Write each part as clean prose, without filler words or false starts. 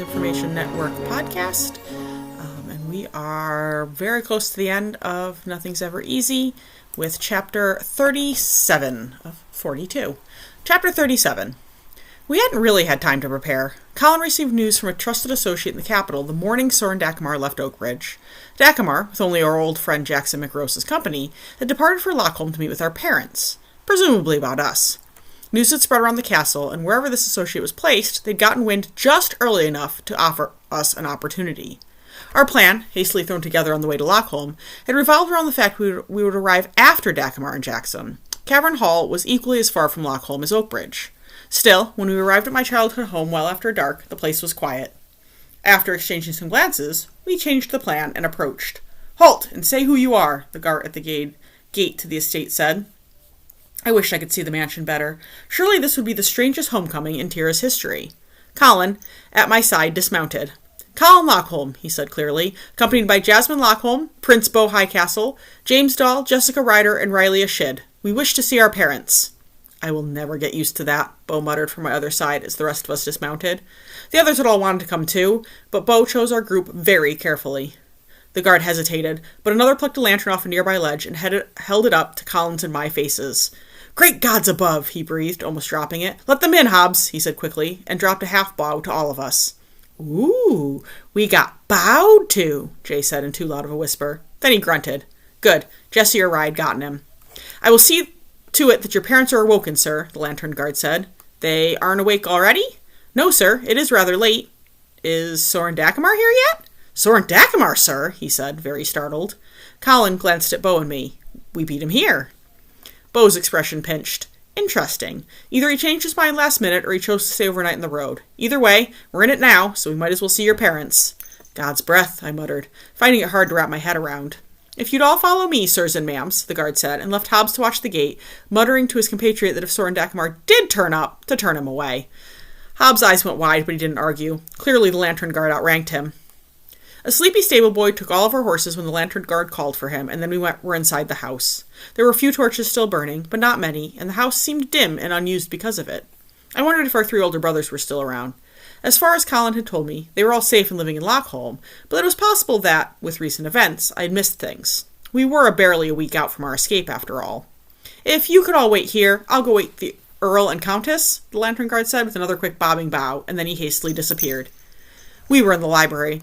Information Network podcast. And we are very close to the end of Nothing's Ever Easy with Chapter 37 of 42. Chapter 37. We hadn't really had time to prepare. Colin received news from a trusted associate in the capital the morning Soren Dacamar left Oakridge. Dacamar, with only our old friend Jackson McRose's company, had departed for Lockholm to meet with our parents, presumably about us. News had spread around the castle, and wherever this associate was placed, they'd gotten wind just early enough to offer us an opportunity. Our plan, hastily thrown together on the way to Lockholm, had revolved around the fact we would arrive after Dacamar and Jackson. Cavern Hall was equally as far from Lockholm as Oakbridge. Still, when we arrived at my childhood home well after dark, the place was quiet. After exchanging some glances, we changed the plan and approached. "Halt, and say who you are," the guard at the gate to the estate said. I wished I could see the mansion better. Surely this would be the strangest homecoming in Tira's history. Colin, at my side, dismounted. "Colin Lockholm," he said clearly, accompanied by Jasmine Lockholm, Prince Beau Highcastle, James Dahl, Jessica Ryder, and Riley Ashid. "We wish to see our parents." "I will never get used to that," Beau muttered from my other side as the rest of us dismounted. The others had all wanted to come too, but Beau chose our group very carefully. The guard hesitated, but another plucked a lantern off a nearby ledge and held it up to Colin's and my faces. "Great gods above," he breathed, almost dropping it. "Let them in, Hobbs," he said quickly, and dropped a half-bow to all of us. "Ooh, we got bowed to," Jay said in too loud of a whisper. Then he grunted. "Good. Jesse or Ride gotten him." "I will see to it that your parents are awoken, sir," the lantern guard said. "They aren't awake already?" "No, sir. It is rather late." "Is Soren Dacamar here yet?" "Soren Dacamar, sir," he said, very startled. Colin glanced at Beau and me. "We beat him here." Beau's expression pinched. "Interesting. Either he changed his mind last minute or he chose to stay overnight on the road. Either way, we're in it now, so we might as well see your parents." "God's breath," I muttered, finding it hard to wrap my head around. "If you'd all follow me, sirs and ma'ams," the guard said, and left Hobbs to watch the gate, muttering to his compatriot that if Soren Dacamar did turn up, to turn him away. Hobbs' eyes went wide, but he didn't argue. Clearly the lantern guard outranked him. A sleepy stable boy took all of our horses when the lantern guard called for him, and then we were inside the house. There were a few torches still burning, but not many, and the house seemed dim and unused because of it. I wondered if our 3 older brothers were still around. As far as Colin had told me, they were all safe and living in Lockholm, but it was possible that, with recent events, I had missed things. We were barely a week out from our escape, after all. "If you could all wait here, I'll go wait the Earl and Countess," the lantern guard said with another quick bobbing bow, and then he hastily disappeared. We were in the library.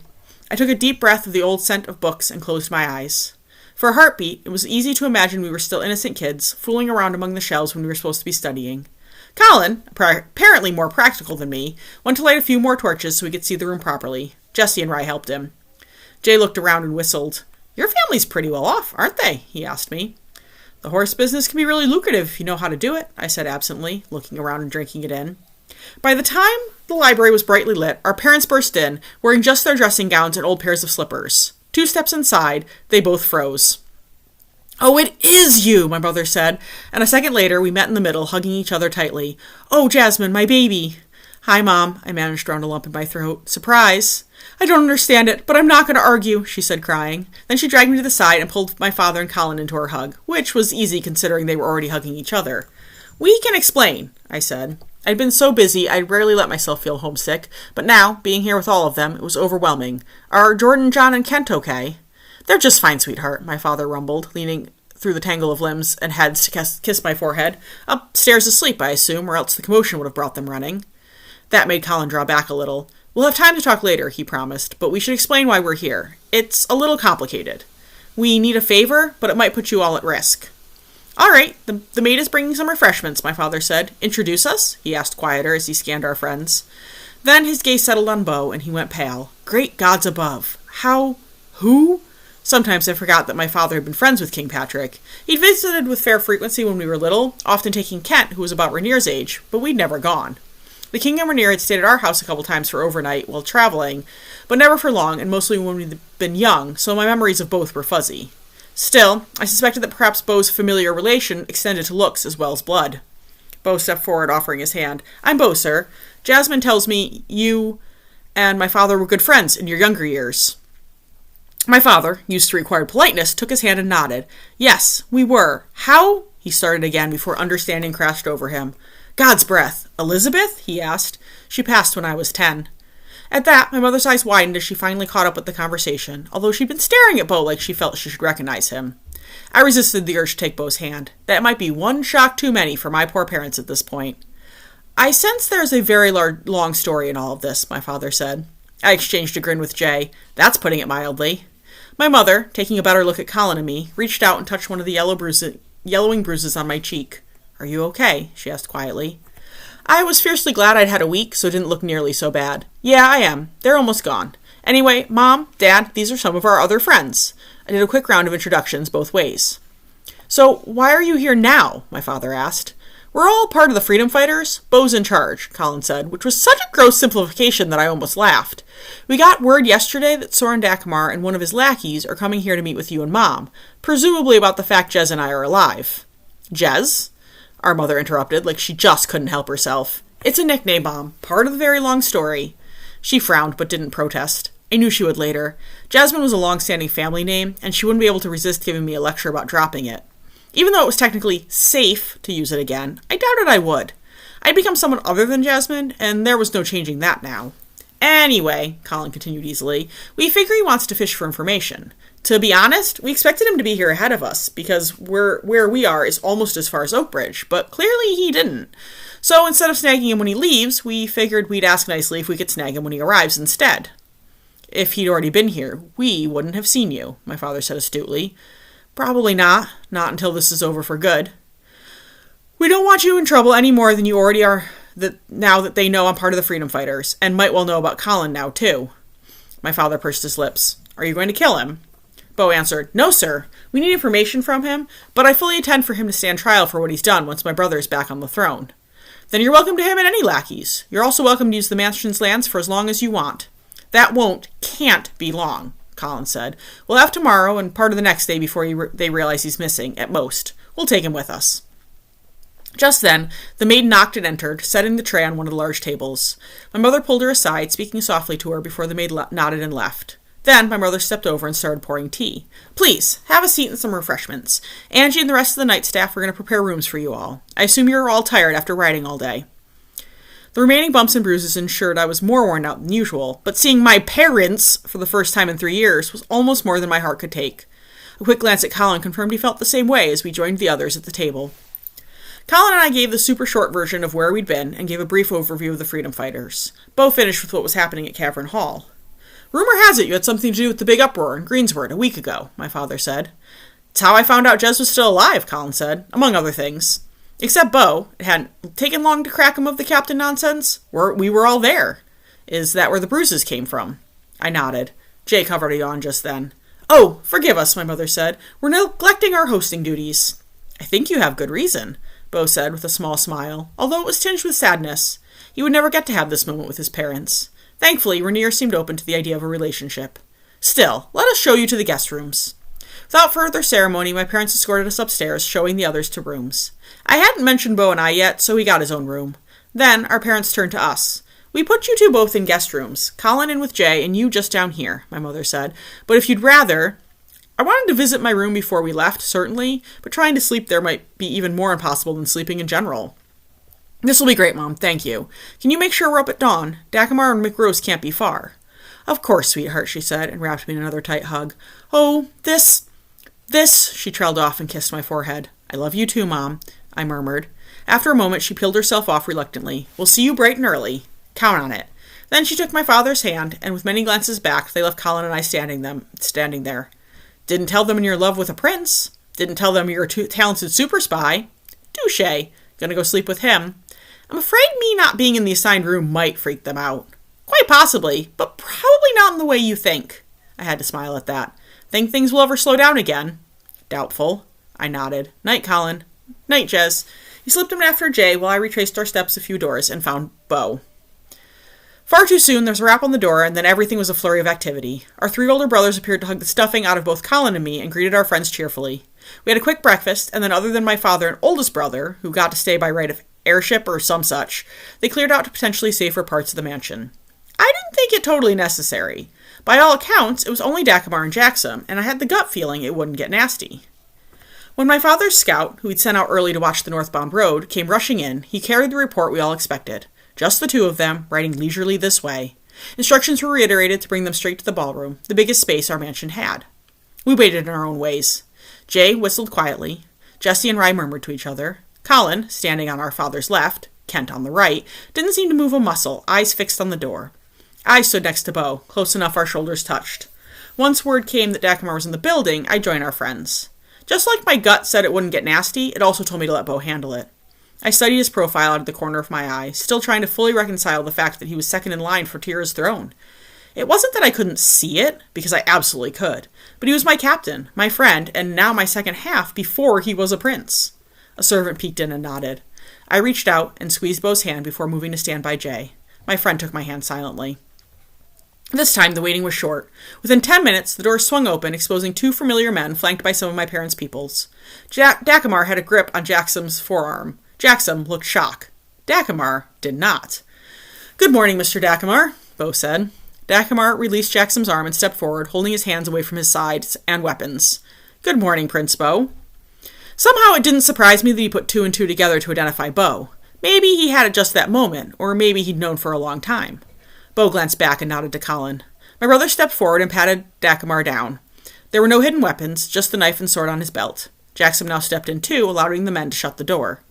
I took a deep breath of the old scent of books and closed my eyes. For a heartbeat, it was easy to imagine we were still innocent kids, fooling around among the shelves when we were supposed to be studying. Colin, apparently more practical than me, went to light a few more torches so we could see the room properly. Jesse and Rye helped him. Jay looked around and whistled. "Your family's pretty well off, aren't they?" he asked me. "The horse business can be really lucrative if you know how to do it," I said absently, looking around and drinking it in. By the time the library was brightly lit, our parents burst in, wearing just their dressing gowns and old pairs of slippers. 2 steps inside, they both froze. "Oh, it is you," my brother said, and a second later we met in the middle, hugging each other tightly. "Oh, Jasmine, my baby." "Hi, Mom," I managed around a lump in my throat. "Surprise." "I don't understand it, but I'm not going to argue," she said, crying. Then she dragged me to the side and pulled my father and Colin into her hug, which was easy considering they were already hugging each other. "We can explain," I said. I'd been so busy I'd rarely let myself feel homesick, but now, being here with all of them, it was overwhelming. "Are Jordan, John, and Kent okay?" "They're just fine, sweetheart," my father rumbled, leaning through the tangle of limbs and heads to kiss my forehead. "Upstairs asleep, I assume, or else the commotion would have brought them running." That made Colin draw back a little. "We'll have time to talk later," he promised, "but we should explain why we're here. It's a little complicated. We need a favor, but it might put you all at risk." "All right, the maid is bringing some refreshments," my father said. "Introduce us?" he asked quieter as he scanned our friends. Then his gaze settled on Beau, and he went pale. Great gods above. Who? Sometimes I forgot that my father had been friends with King Patrick. He'd visited with fair frequency when we were little, often taking Kent, who was about Rainier's age, but we'd never gone. The King and Rainier had stayed at our house a couple times for overnight while traveling, but never for long, and mostly when we'd been young, so my memories of both were fuzzy. Still, I suspected that perhaps Beau's familiar relation extended to looks as well as blood. Beau stepped forward, offering his hand. "I'm Beau, sir. Jasmine tells me you and my father were good friends in your younger years." My father, used to required politeness, took his hand and nodded. "Yes, we were. How?" He started again before understanding crashed over him. "God's breath. Elizabeth?" he asked. "She passed when I was 10. At that, my mother's eyes widened as she finally caught up with the conversation, although she'd been staring at Bo like she felt she should recognize him. I resisted the urge to take Bo's hand. That might be one shock too many for my poor parents at this point. I sense there's a very long story in all of this, my father said. I exchanged a grin with Jay. That's putting it mildly. My mother, taking a better look at Colin and me, reached out and touched one of the yellowing bruises on my cheek. Are you okay? She asked quietly. I was fiercely glad I'd had a week, so it didn't look nearly so bad. Yeah, I am. They're almost gone. Anyway, Mom, Dad, these are some of our other friends. I did a quick round of introductions both ways. So, why are you here now? My father asked. We're all part of the freedom fighters. Bo's in charge, Colin said, which was such a gross simplification that I almost laughed. We got word yesterday that Soren Dagmar and one of his lackeys are coming here to meet with you and Mom, presumably about the fact Jez and I are alive. Jez? Our mother interrupted, like she just couldn't help herself. It's a nickname, Mom, part of the very long story. She frowned, but didn't protest. I knew she would later. Jasmine was a long-standing family name, and she wouldn't be able to resist giving me a lecture about dropping it. Even though it was technically safe to use it again, I doubted I would. I'd become someone other than Jasmine, and there was no changing that now. Anyway, Colin continued easily, we figure he wants to fish for information. To be honest, we expected him to be here ahead of us, because where we are is almost as far as Oakbridge, but clearly he didn't. So instead of snagging him when he leaves, we figured we'd ask nicely if we could snag him when he arrives instead. If he'd already been here, we wouldn't have seen you, my father said astutely. Probably not until this is over for good. We don't want you in trouble any more than you already are now that they know I'm part of the freedom fighters, and might well know about Colin now, too. My father pursed his lips. Are you going to kill him? Bo answered, No, sir. We need information from him, but I fully intend for him to stand trial for what he's done once my brother is back on the throne. Then you're welcome to him and any lackeys. You're also welcome to use the mansion's lands for as long as you want. That can't be long, Colin said. We'll have tomorrow and part of the next day before they realize he's missing, at most. We'll take him with us. Just then, the maid knocked and entered, setting the tray on one of the large tables. My mother pulled her aside, speaking softly to her before the maid nodded and left. Then my mother stepped over and started pouring tea. Please, have a seat and some refreshments. Angie and the rest of the night staff are going to prepare rooms for you all. I assume you're all tired after riding all day. The remaining bumps and bruises ensured I was more worn out than usual, but seeing my parents for the first time in 3 years was almost more than my heart could take. A quick glance at Colin confirmed he felt the same way as we joined the others at the table. Colin and I gave the super short version of where we'd been and gave a brief overview of the freedom fighters. Bo finished with what was happening at Cavern Hall. Rumor has it you had something to do with the big uproar in Greensward a week ago, my father said. It's how I found out Jez was still alive, Colin said, among other things. Except Bo, it hadn't taken long to crack him of the captain nonsense. We were all there. Is that where the bruises came from? I nodded. Jay covered a yawn just then. Oh, forgive us, my mother said. We're neglecting our hosting duties. I think you have good reason, Bo said with a small smile, although it was tinged with sadness. He would never get to have this moment with his parents. Thankfully, Rainier seemed open to the idea of a relationship. Still, let us show you to the guest rooms. Without further ceremony, my parents escorted us upstairs, showing the others to rooms. I hadn't mentioned Bo and I yet, so he got his own room. Then, our parents turned to us. We put you two both in guest rooms, Colin in with Jay, and you just down here, my mother said. But if you'd rather... I wanted to visit my room before we left, certainly, but trying to sleep there might be even more impossible than sleeping in general. This will be great, Mom, thank you. Can you make sure we're up at dawn? Dagmar and McRose can't be far. Of course, sweetheart, she said, and wrapped me in another tight hug. Oh, this, she trailed off and kissed my forehead. I love you too, Mom, I murmured. After a moment, she peeled herself off reluctantly. We'll see you bright and early. Count on it. Then she took my father's hand, and with many glances back, they left Colin and I standing there. Didn't tell them you're in love with a prince. Didn't tell them you're a talented super spy. Touche. Gonna go sleep with him. I'm afraid me not being in the assigned room might freak them out. Quite possibly, but probably not in the way you think. I had to smile at that. Think things will ever slow down again? Doubtful. I nodded. Night, Colin. Night, Jez. He slipped him after Jay while I retraced our steps a few doors and found Bo. Far too soon, there was a rap on the door, and then everything was a flurry of activity. Our 3 older brothers appeared to hug the stuffing out of both Colin and me and greeted our friends cheerfully. We had a quick breakfast, and then other than my father and oldest brother, who got to stay by right of airship or some such, they cleared out to potentially safer parts of the mansion. I didn't think it totally necessary. By all accounts, it was only Dagmar and Jackson, and I had the gut feeling it wouldn't get nasty. When my father's scout, who he'd sent out early to watch the northbound road, came rushing in, he carried the report we all expected. Just the 2 of them, riding leisurely this way. Instructions were reiterated to bring them straight to the ballroom, the biggest space our mansion had. We waited in our own ways. Jay whistled quietly. Jessie and Rye murmured to each other. Colin, standing on our father's left, Kent on the right, didn't seem to move a muscle, eyes fixed on the door. I stood next to Bo, close enough our shoulders touched. Once word came that Dagmar was in the building, I joined our friends. Just like my gut said it wouldn't get nasty, it also told me to let Bo handle it. I studied his profile out of the corner of my eye, still trying to fully reconcile the fact that he was second in line for Tira's throne. It wasn't that I couldn't see it, because I absolutely could, but he was my captain, my friend, and now my second half before he was a prince. A servant peeked in and nodded. I reached out and squeezed Bo's hand before moving to stand by Jay. My friend took my hand silently. This time, the waiting was short. Within 10 minutes, the door swung open, exposing 2 familiar men flanked by some of my parents' peoples. Dagmar had a grip on Jacksom's forearm. Jacksom looked shocked. Dagmar did not. "Good morning, Mr. Dagmar," Bo said. Dagmar released Jacksom's arm and stepped forward, holding his hands away from his sides and weapons. "Good morning, Prince Bo." Somehow it didn't surprise me that he put 2 and 2 together to identify Bo. Maybe he had it just that moment, or maybe he'd known for a long time. Bo glanced back and nodded to Colin. My brother stepped forward and patted Dagmar down. There were no hidden weapons, just the knife and sword on his belt. Jacksom now stepped in too, allowing the men to shut the door.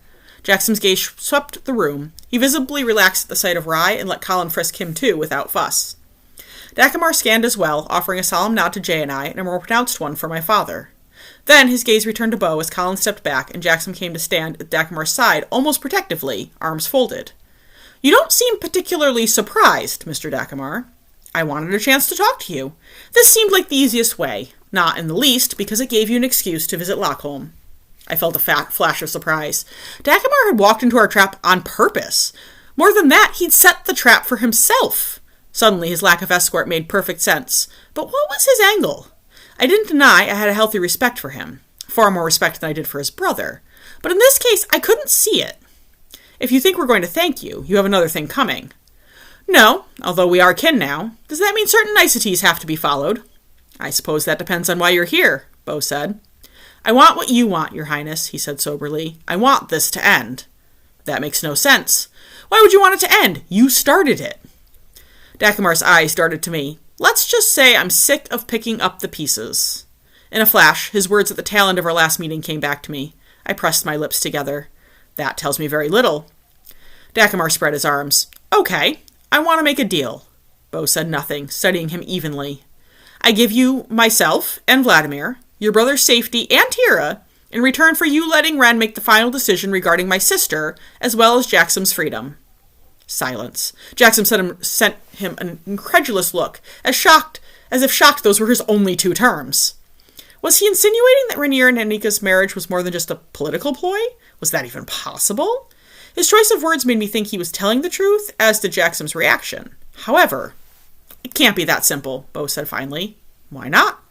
Jacksom's gaze swept the room. He visibly relaxed at the sight of Rye and let Colin frisk him too, without fuss. Dagmar scanned as well, offering a solemn nod to Jay and I, and a more pronounced one for my father. Then his gaze returned to Bo as Colin stepped back, and Jacksom came to stand at Dagmar's side, almost protectively, arms folded. "You don't seem particularly surprised, Mr. Dagmar. I wanted a chance to talk to you. This seemed like the easiest way, not in the least, because it gave you an excuse to visit Lockholm." I felt a flash of surprise. Dagmar had walked into our trap on purpose. More than that, he'd set the trap for himself. Suddenly, his lack of escort made perfect sense. But what was his angle? I didn't deny I had a healthy respect for him. Far more respect than I did for his brother. But in this case, I couldn't see it. "If you think we're going to thank you, you have another thing coming." "No, although we are kin now. Does that mean certain niceties have to be followed?" "I suppose that depends on why you're here," Bo said. "I want what you want, Your Highness," he said soberly. "I want this to end." "That makes no sense. Why would you want it to end? You started it." Dagmar's eyes darted to me. "Let's just say I'm sick of picking up the pieces." In a flash, his words at the tail end of our last meeting came back to me. I pressed my lips together. "That tells me very little." Dagmar spread his arms. "Okay, I want to make a deal." Bo said nothing, studying him evenly. "I give you myself and Vladimir, your brother's safety and Tira, in return for you letting Ren make the final decision regarding my sister, as well as Jacksom's freedom." Silence. Jacksom sent him an incredulous look, as if shocked those were his only 2 terms. Was he insinuating that Rainier and Anika's marriage was more than just a political ploy? Was that even possible? His choice of words made me think he was telling the truth, as did Jacksom's reaction. However, "It can't be that simple," Bo said finally. "Why not?"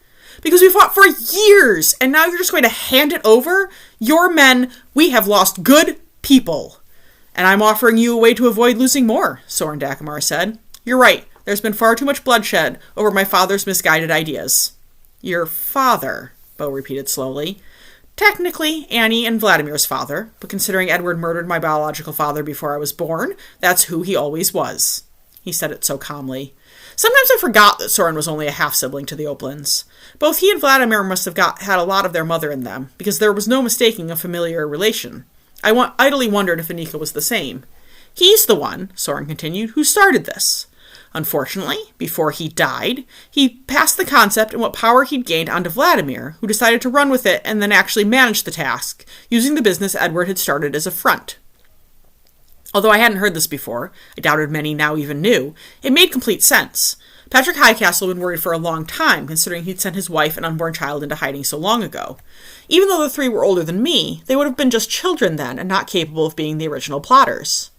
"Because we fought for years, and now you're just going to hand it over? Your men, we have lost good people. And I'm offering you a way to avoid losing more," Soren Dagmar said. "You're right. There's been far too much bloodshed over my father's misguided ideas." "Your father," Bo repeated slowly. "Technically, Annie and Vladimir's father, but considering Edward murdered my biological father before I was born, that's who he always was." He said it so calmly. Sometimes I forgot that Soren was only a half-sibling to the Oplands. Both he and Vladimir must have had a lot of their mother in them, because there was no mistaking a familiar relation. I idly wondered if Anika was the same. "He's the one," Soren continued, "who started this. Unfortunately, before he died, he passed the concept and what power he'd gained onto Vladimir, who decided to run with it and then actually manage the task, using the business Edward had started as a front." Although I hadn't heard this before, I doubted many now even knew, it made complete sense. Patrick Highcastle had been worried for a long time, considering he'd sent his wife and unborn child into hiding so long ago. Even though the 3 were older than me, they would have been just children then and not capable of being the original plotters.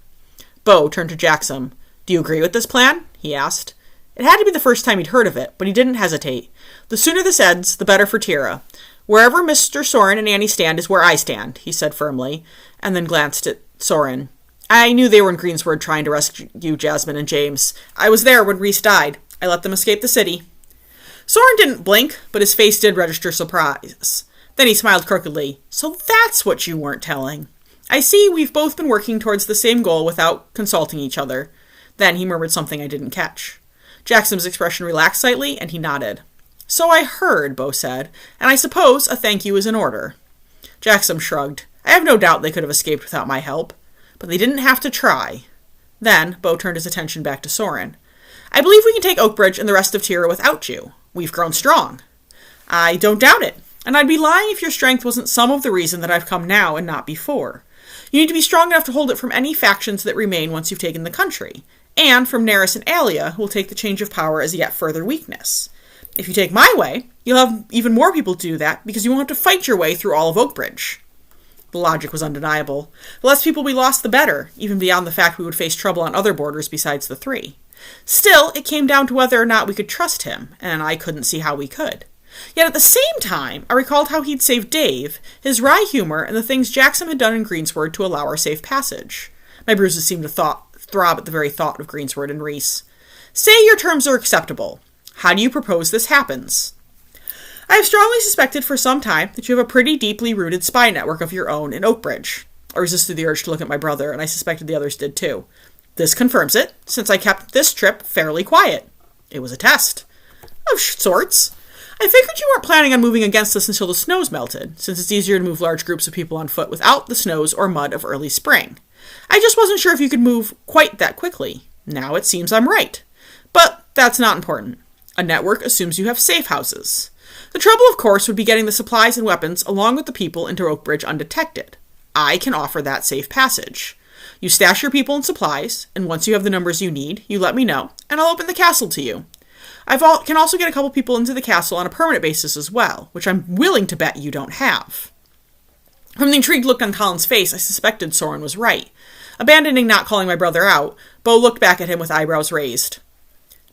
Bo turned to Jacksom. "Do you agree with this plan?" he asked. It had to be the first time he'd heard of it, but he didn't hesitate. "The sooner this ends, the better for Tira. Wherever Mr. Soren and Annie stand is where I stand," he said firmly, and then glanced at Soren. "I knew they were in Greensward trying to rescue Jasmine and James. I was there when Rhys died. I let them escape the city." Soren didn't blink, but his face did register surprise. Then he smiled crookedly. "So that's what you weren't telling. I see we've both been working towards the same goal without consulting each other." Then he murmured something I didn't catch. Jackson's expression relaxed slightly, and he nodded. So I heard, Bo said, and I suppose a thank you is in order. Jackson shrugged. I have no doubt they could have escaped without my help, but they didn't have to try. Then Bo turned his attention back to Soren. I believe we can take Oakbridge and the rest of Tira without you. We've grown strong. I don't doubt it, and I'd be lying if your strength wasn't some of the reason that I've come now and not before. You need to be strong enough to hold it from any factions that remain once you've taken the country, and from Nerys and Alia, who will take the change of power as a yet further weakness. If you take my way, you'll have even more people to do that, because you won't have to fight your way through all of Oakbridge. The logic was undeniable. The less people we lost, the better, even beyond the fact we would face trouble on other borders besides the 3. Still, it came down to whether or not we could trust him, and I couldn't see how we could. Yet at the same time, I recalled how he'd saved Dave, his wry humor, and the things Jackson had done in Greensward to allow our safe passage. My bruises seemed to throb at the very thought of Greensward and Rhys. Say your terms are acceptable. How do you propose this happens? I have strongly suspected for some time that you have a pretty deeply rooted spy network of your own in Oakbridge. I resisted the urge to look at my brother, and I suspected the others did too. This confirms it, since I kept this trip fairly quiet. It was a test. Of sorts. I figured you weren't planning on moving against us until the snows melted, since it's easier to move large groups of people on foot without the snows or mud of early spring. I just wasn't sure if you could move quite that quickly. Now it seems I'm right. But that's not important. A network assumes you have safe houses. The trouble, of course, would be getting the supplies and weapons along with the people into Oakbridge undetected. I can offer that safe passage. You stash your people and supplies, and once you have the numbers you need, you let me know, and I'll open the castle to you. Can also get a couple people into the castle on a permanent basis as well, which I'm willing to bet you don't have. From the intrigued look on Colin's face, I suspected Soren was right. Abandoning not calling my brother out, Bo looked back at him with eyebrows raised.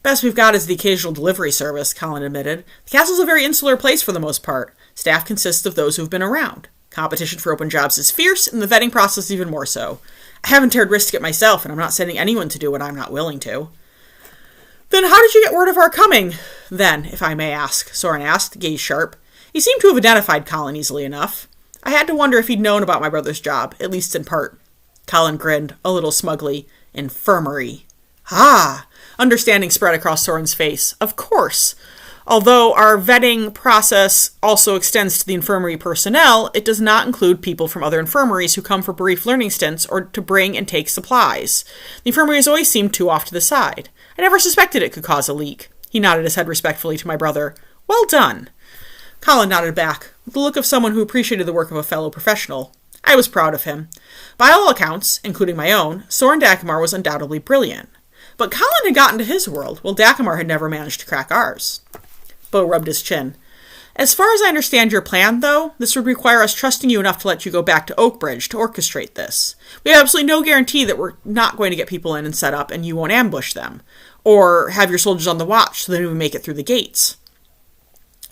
Best we've got is the occasional delivery service, Colin admitted. The castle's a very insular place for the most part. Staff consists of those who've been around. Competition for open jobs is fierce, and the vetting process even more so. I haven't dared risk it myself, and I'm not sending anyone to do what I'm not willing to. Then how did you get word of our coming? Then, if I may ask, Soren asked, gaze sharp. He seemed to have identified Colin easily enough. I had to wonder if he'd known about my brother's job, at least in part. Colin grinned, a little smugly. Infirmary. Ah! Understanding spread across Soren's face. Of course. Although our vetting process also extends to the infirmary personnel, it does not include people from other infirmaries who come for brief learning stints or to bring and take supplies. The infirmary has always seemed too off to the side. I never suspected it could cause a leak. He nodded his head respectfully to my brother. Well done. Colin nodded back, with the look of someone who appreciated the work of a fellow professional. I was proud of him. By all accounts, including my own, Soren Dagmar was undoubtedly brilliant. But Colin had gotten to his world, while Dagmar had never managed to crack ours. Bo rubbed his chin. As far as I understand your plan, though, this would require us trusting you enough to let you go back to Oakbridge to orchestrate this. We have absolutely no guarantee that we're not going to get people in and set up and you won't ambush them, or have your soldiers on the watch so they don't even make it through the gates.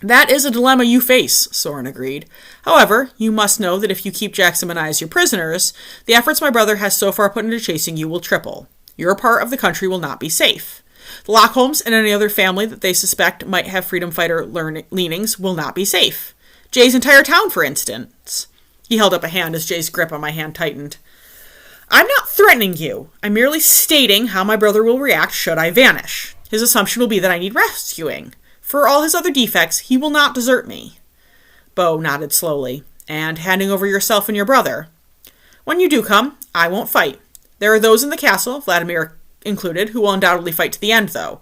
That is a dilemma you face, Soren agreed. However, you must know that if you keep Jackson and I as your prisoners, the efforts my brother has so far put into chasing you will triple. Your part of the country will not be safe. The Lockholms and any other family that they suspect might have freedom fighter leanings will not be safe. Jay's entire town, for instance. He held up a hand as Jay's grip on my hand tightened. I'm not threatening you. I'm merely stating how my brother will react should I vanish. His assumption will be that I need rescuing. For all his other defects, he will not desert me. Bo nodded slowly. And handing over yourself and your brother. When you do come, I won't fight. There are those in the castle, Vladimir included, who will undoubtedly fight to the end, though.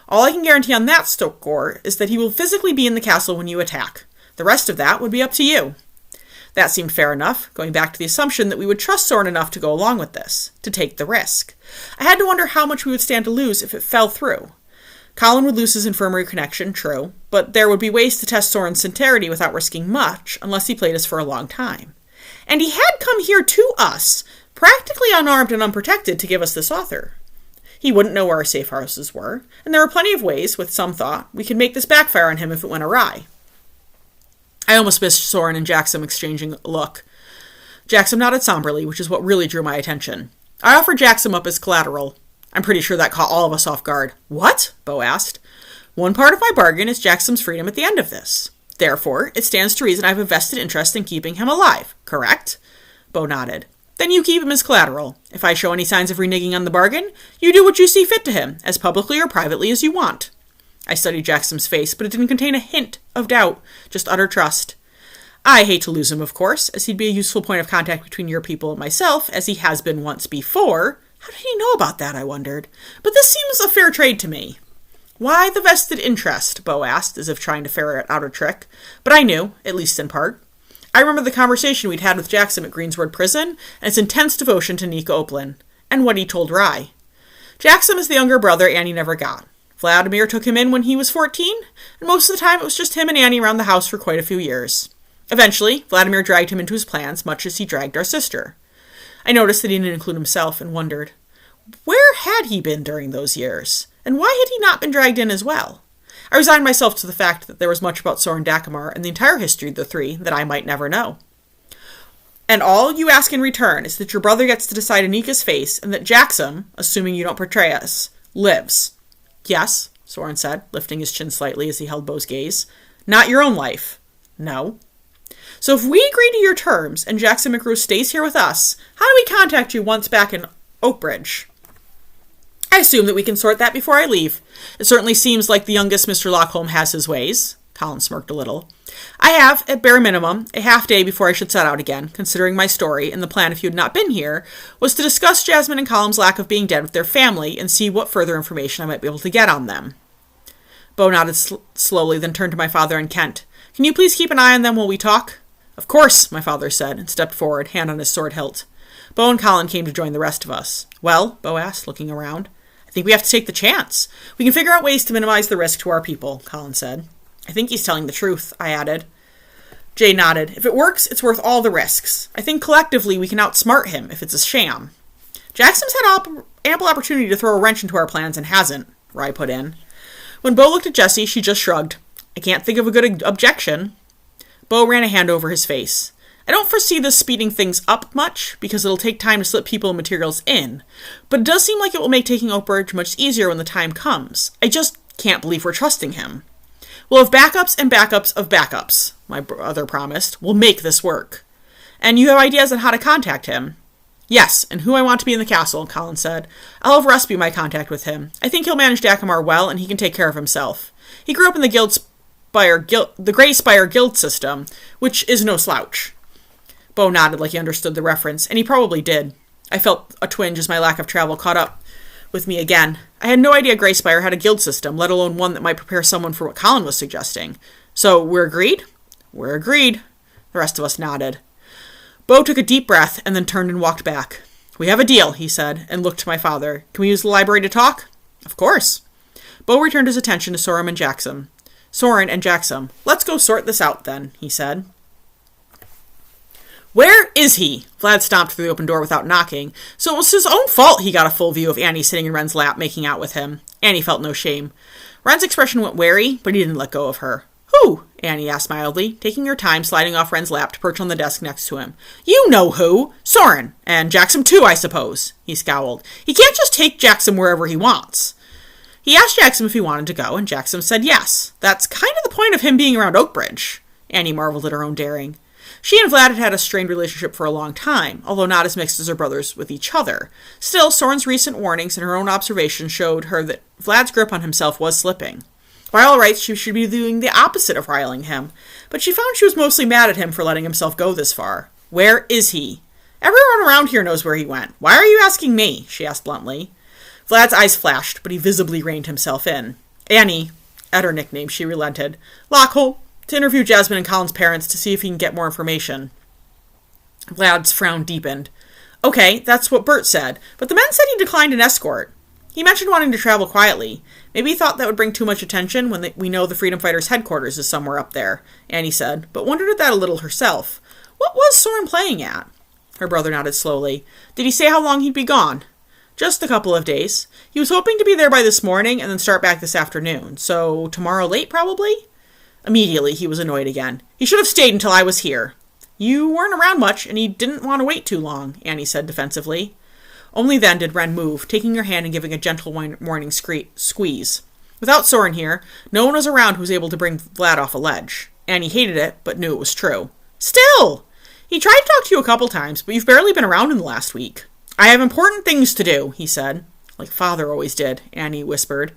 All I can guarantee on that score is that he will physically be in the castle when you attack. The rest of that would be up to you. That seemed fair enough, going back to the assumption that we would trust Soren enough to go along with this, to take the risk. I had to wonder how much we would stand to lose if it fell through. Colin would lose his infirmary connection, true, but there would be ways to test Soren's sincerity without risking much, unless he played us for a long time. And he had come here to us, practically unarmed and unprotected, to give us this offer. He wouldn't know where our safe houses were, and there were plenty of ways, with some thought, we could make this backfire on him if it went awry. I almost missed Soren and Jackson exchanging a look. Jackson nodded somberly, which is what really drew my attention. I offered Jackson up as collateral. I'm pretty sure that caught all of us off guard. What? Bo asked. One part of my bargain is Jackson's freedom at the end of this. Therefore, it stands to reason I have a vested interest in keeping him alive, correct? Bo nodded. Then you keep him as collateral. If I show any signs of reneging on the bargain, you do what you see fit to him, as publicly or privately as you want." I studied Jackson's face, but it didn't contain a hint of doubt, just utter trust. "I hate to lose him, of course, as he'd be a useful point of contact between your people and myself, as he has been once before." How did he know about that, I wondered? "But this seems a fair trade to me." "Why the vested interest?" Bo asked, as if trying to ferret out a trick. But I knew, at least in part. I remember the conversation we'd had with Jackson at Greensward Prison, and his intense devotion to Nika Oplin, and what he told Rye. Jackson is the younger brother Annie never got. Vladimir took him in when he was 14, and most of the time it was just him and Annie around the house for quite a few years. Eventually, Vladimir dragged him into his plans, much as he dragged our sister. I noticed that he didn't include himself, and wondered, where had he been during those years? And why had he not been dragged in as well? I resigned myself to the fact that there was much about Soren Dacamar and the entire history of the three that I might never know. "And all you ask in return is that your brother gets to decide Anika's face, and that Jackson, assuming you don't betray us, lives." "Yes," Soren said, lifting his chin slightly as he held Bo's gaze. "Not your own life." "No." "So if we agree to your terms, and Jackson McGrew stays here with us, how do we contact you once back in Oakbridge?" "I assume that we can sort that before I leave. It certainly seems like the youngest Mr. Lockholm has his ways." Colin smirked a little. "I have, at bare minimum, a half day before I should set out again, considering my story, and the plan, if you had not been here, was to discuss Jasmine and Colin's lack of being dead with their family and see what further information I might be able to get on them." Bo nodded slowly, then turned to my father and Kent. "Can you please keep an eye on them while we talk?" "Of course," my father said, and stepped forward, hand on his sword hilt. Bo and Colin came to join the rest of us. "Well," Bo asked, looking around. "I think we have to take the chance. We can figure out ways to minimize the risk to our people," Colin said. "I think he's telling the truth," I added. Jay nodded. "If it works, it's worth all the risks. I think collectively we can outsmart him if it's a sham." "Jackson's had ample opportunity to throw a wrench into our plans and hasn't," Rye put in. When Bo looked at Jessie, she just shrugged. "I can't think of a good objection." Bo ran a hand over his face. "I don't foresee this speeding things up much, because it'll take time to slip people and materials in, but it does seem like it will make taking Oakbridge much easier when the time comes. I just can't believe we're trusting him." "We'll have backups and backups of backups," my brother promised. "We'll make this work." "And you have ideas on how to contact him?" "Yes, and who I want to be in the castle," Colin said. "I'll have Russ be my contact with him. I think he'll manage Dacamar well, and he can take care of himself. He grew up in the Grey Spire Guild system, which is no slouch." Bo nodded like he understood the reference, and he probably did. I felt a twinge as my lack of travel caught up with me again. I had no idea Grey Spire had a guild system, let alone one that might prepare someone for what Colin was suggesting. "So, we're agreed?" "We're agreed." The rest of us nodded. Bo took a deep breath and then turned and walked back. "We have a deal," he said, and looked to my father. "Can we use the library to talk?" "Of course." Bo returned his attention to Soren and Jackson. "Let's go sort this out, then," he said. "Where is he?" Vlad stomped through the open door without knocking, so it was his own fault he got a full view of Annie sitting in Ren's lap making out with him. Annie felt no shame. Ren's expression went wary, but he didn't let go of her. "Who?" Annie asked mildly, taking her time sliding off Ren's lap to perch on the desk next to him. "You know who! Soren! And Jackson too, I suppose." He scowled. "He can't just take Jackson wherever he wants." He asked Jackson if he wanted to go, and Jackson said yes. That's kind of the point of him being around Oakbridge. Annie marveled at her own daring. She and Vlad had had a strained relationship for a long time, although not as mixed as her brothers with each other. Still, Soren's recent warnings and her own observations showed her that Vlad's grip on himself was slipping. By all rights, she should be doing the opposite of riling him, but she found she was mostly mad at him for letting himself go this far. "Where is he?" "Everyone around here knows where he went. Why are you asking me?" she asked bluntly. Vlad's eyes flashed, but he visibly reined himself in. "Annie," at her nickname, she relented. "Lockholm, to interview Jasmine and Colin's parents to see if he can get more information." Vlad's frown deepened. "Okay, that's what Bert said, but the men said he declined an escort. He mentioned wanting to travel quietly. Maybe he thought that would bring too much attention when we know the Freedom Fighters' headquarters is somewhere up there," Annie said, but wondered at that a little herself. What was Soren playing at? Her brother nodded slowly. "Did he say how long he'd be gone?" "Just a couple of days. He was hoping to be there by this morning and then start back this afternoon, so tomorrow late probably?" Immediately, he was annoyed again. "He should have stayed until I was here." "You weren't around much, and he didn't want to wait too long," Annie said defensively. Only then did Ren move, taking her hand and giving a gentle warning squeeze. Without Soren here, no one was around who was able to bring Vlad off a ledge. Annie hated it, but knew it was true. "Still!" He tried to talk to you a couple times, but you've barely been around in the last week. I have important things to do, he said. Like father always did, Annie whispered.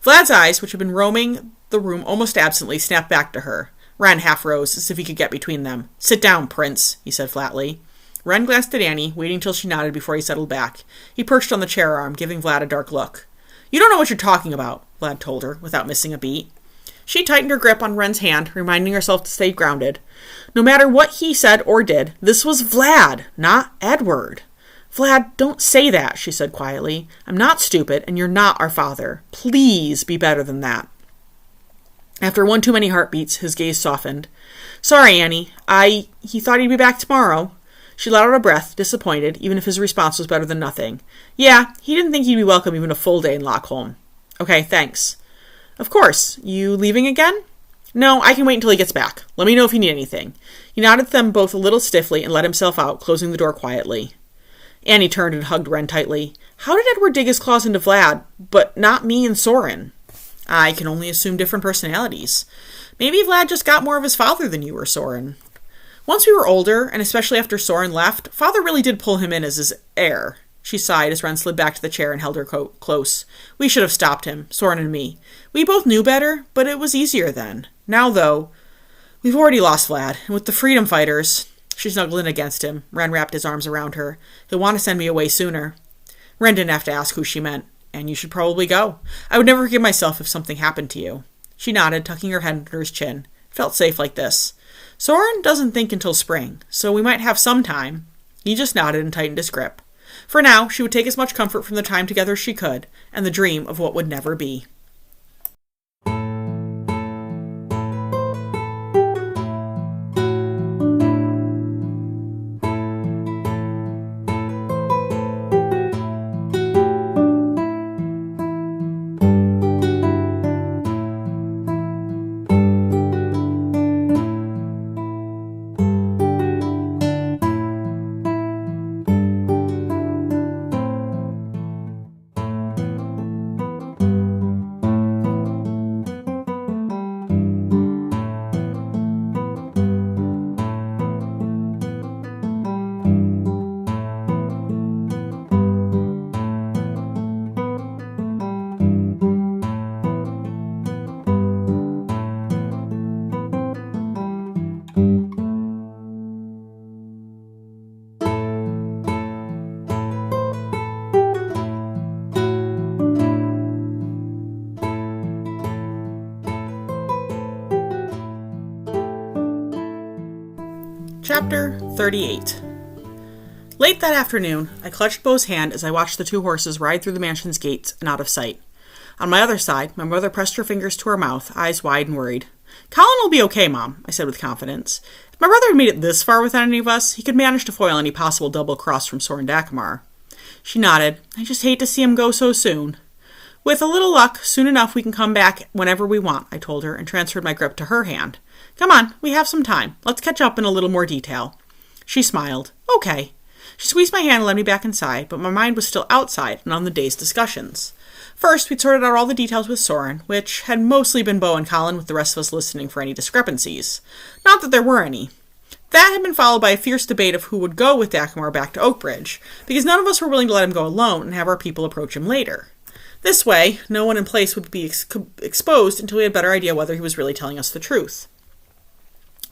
Vlad's eyes, which had been roaming the room almost absently, snapped back to her. Ren half rose, as if he could get between them. Sit down, Prince, he said flatly. Ren glanced at Annie, waiting till she nodded before he settled back. He perched on the chair arm, giving Vlad a dark look. You don't know what you're talking about, Vlad told her, without missing a beat. She tightened her grip on Ren's hand, reminding herself to stay grounded. No matter what he said or did, this was Vlad, not Edward. Vlad, don't say that, she said quietly. I'm not stupid, and you're not our father. Please be better than that. After one too many heartbeats, his gaze softened. Sorry, Annie. He thought he'd be back tomorrow. She let out a breath, disappointed, even if his response was better than nothing. Yeah, he didn't think he'd be welcome even a full day in Lockholm. Okay, thanks. Of course. You leaving again? No, I can wait until he gets back. Let me know if you need anything. He nodded to them both a little stiffly and let himself out, closing the door quietly. Annie turned and hugged Ren tightly. How did Edward dig his claws into Vlad, but not me and Soren? I can only assume different personalities. Maybe Vlad just got more of his father than you or Soren. Once we were older, and especially after Soren left, Father really did pull him in as his heir. She sighed as Ren slid back to the chair and held her close. We should have stopped him, Soren and me. We both knew better, but it was easier then. Now, though, we've already lost Vlad, and with the freedom fighters... She snuggled in against him. Ren wrapped his arms around her. He'll want to send me away sooner. Ren didn't have to ask who she meant. And you should probably go. I would never forgive myself if something happened to you. She nodded, tucking her head under his chin. It felt safe like this. Soren doesn't think until spring, so we might have some time. He just nodded and tightened his grip. For now, she would take as much comfort from the time together as she could, and the dream of what would never be. Chapter 38. Late that afternoon, I clutched Beau's hand as I watched the two horses ride through the mansion's gates and out of sight. On my other side, my mother pressed her fingers to her mouth, eyes wide and worried. Colin will be okay, Mom, I said with confidence. If my brother had made it this far without any of us, he could manage to foil any possible double cross from Soren Dagmar. She nodded. I just hate to see him go so soon. With a little luck, soon enough we can come back whenever we want, I told her, and transferred my grip to her hand. Come on, we have some time. Let's catch up in a little more detail. She smiled. Okay. She squeezed my hand and led me back inside, but my mind was still outside and on the day's discussions. First, we'd sorted out all the details with Soren, which had mostly been Beau and Colin, with the rest of us listening for any discrepancies. Not that there were any. That had been followed by a fierce debate of who would go with Dagmar back to Oakbridge, because none of us were willing to let him go alone and have our people approach him later. This way, no one in place would be exposed until we had a better idea whether he was really telling us the truth.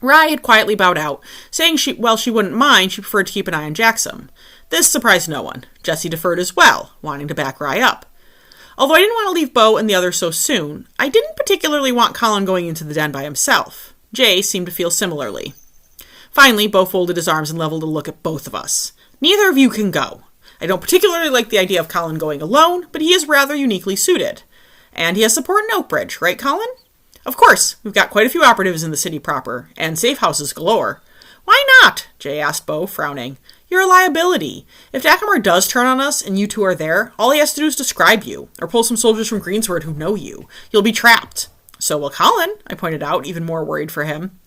Rye had quietly bowed out, saying she wouldn't mind, she preferred to keep an eye on Jackson. This surprised no one. Jessie deferred as well, wanting to back Rye up. Although I didn't want to leave Beau and the others so soon, I didn't particularly want Colin going into the den by himself. Jay seemed to feel similarly. Finally, Beau folded his arms and leveled a look at both of us. Neither of you can go. I don't particularly like the idea of Colin going alone, but he is rather uniquely suited. And he has support in Oakbridge, right, Colin? Of course, we've got quite a few operatives in the city proper, and safe houses galore. Why not? Jay asked Beau, frowning. You're a liability. If Dagmar does turn on us and you two are there, all he has to do is describe you, or pull some soldiers from Greensward who know you. You'll be trapped. So will Colin, I pointed out, even more worried for him.